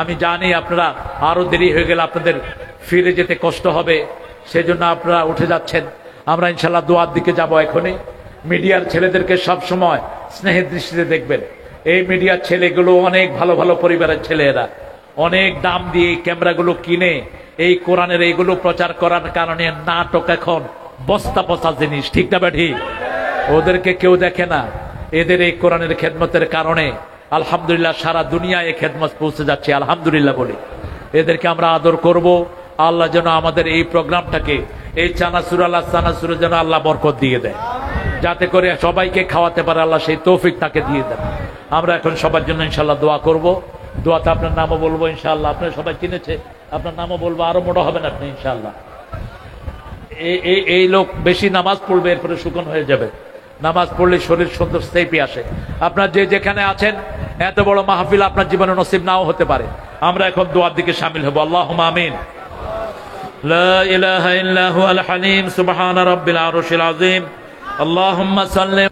আমি জানি আপনারা আরো দেরি হয়ে গেলে আপনাদের ফিরে যেতে কষ্ট হবে, সেজন্য আপনারা উঠে যাচ্ছেন। আমরা ইনশাল্লাহ দোয়ার দিকে যাব এখনই। মিডিয়ার ছেলেদেরকে সব সময় স্নেহের দৃষ্টিতে দেখবেন। এই মিডিয়ার ছেলেগুলো অনেক ভালো ভালো পরিবারের ছেলেরা, অনেক দাম দিয়ে এই ক্যামেরাগুলো কিনে এই কোরআনের এইগুলো প্রচার করার কারণে নাটক এখন বস্তা পচা জিনিস, ঠিক না ঠিক? ওদেরকে কেউ দেখে না। এদের এই কোরআনের খেদমতের কারণে আলহামদুলিল্লাহ সারা দুনিয়ায় এই খেদমত পৌঁছে যাচ্ছে, আলহামদুলিল্লাহ বলি। এদেরকে আমরা আদর করব। আল্লাহ যেন আমাদের এই প্রোগ্রামটাকে, এই চানাচুর আল্লাহ চানাচুরে যেন আল্লাহ বরকত দিয়ে দেয়, যাতে করে সবাইকে খাওয়াতে পারে আল্লাহ সেই তৌফিক তাকে দিয়ে দেন। আমরা এখন সবার জন্য ইনশাল্লাহ দোয়া করব। দোয়াতে আপনার নামও বলবো ইনশাআল্লাহ। আপনার সবাই চিনেছে, আপনার নামও বলবো, আরো মোটা হবেন আপনি ইনশাআল্লাহ। এই লোক বেশি নামাজ পড়বে, এরপরে শুকন হয়ে যাবে। নামাজ পড়লে শরীর সুন্দর সেপি আসে। আপনার যে যেখানে আছেন, এত বড় মাহফিল আপনার জীবনে নসিব নাও হতে পারে। আমরা এখন দোয়ার দিকে শামিল হব। আল্লাহুম্মা আমিন। লা ইলাহা ইল্লা হুয়াল হালিম সুবহান রাব্বিল আরশিল আযীম। আল্লাহুম্মা সাল্লি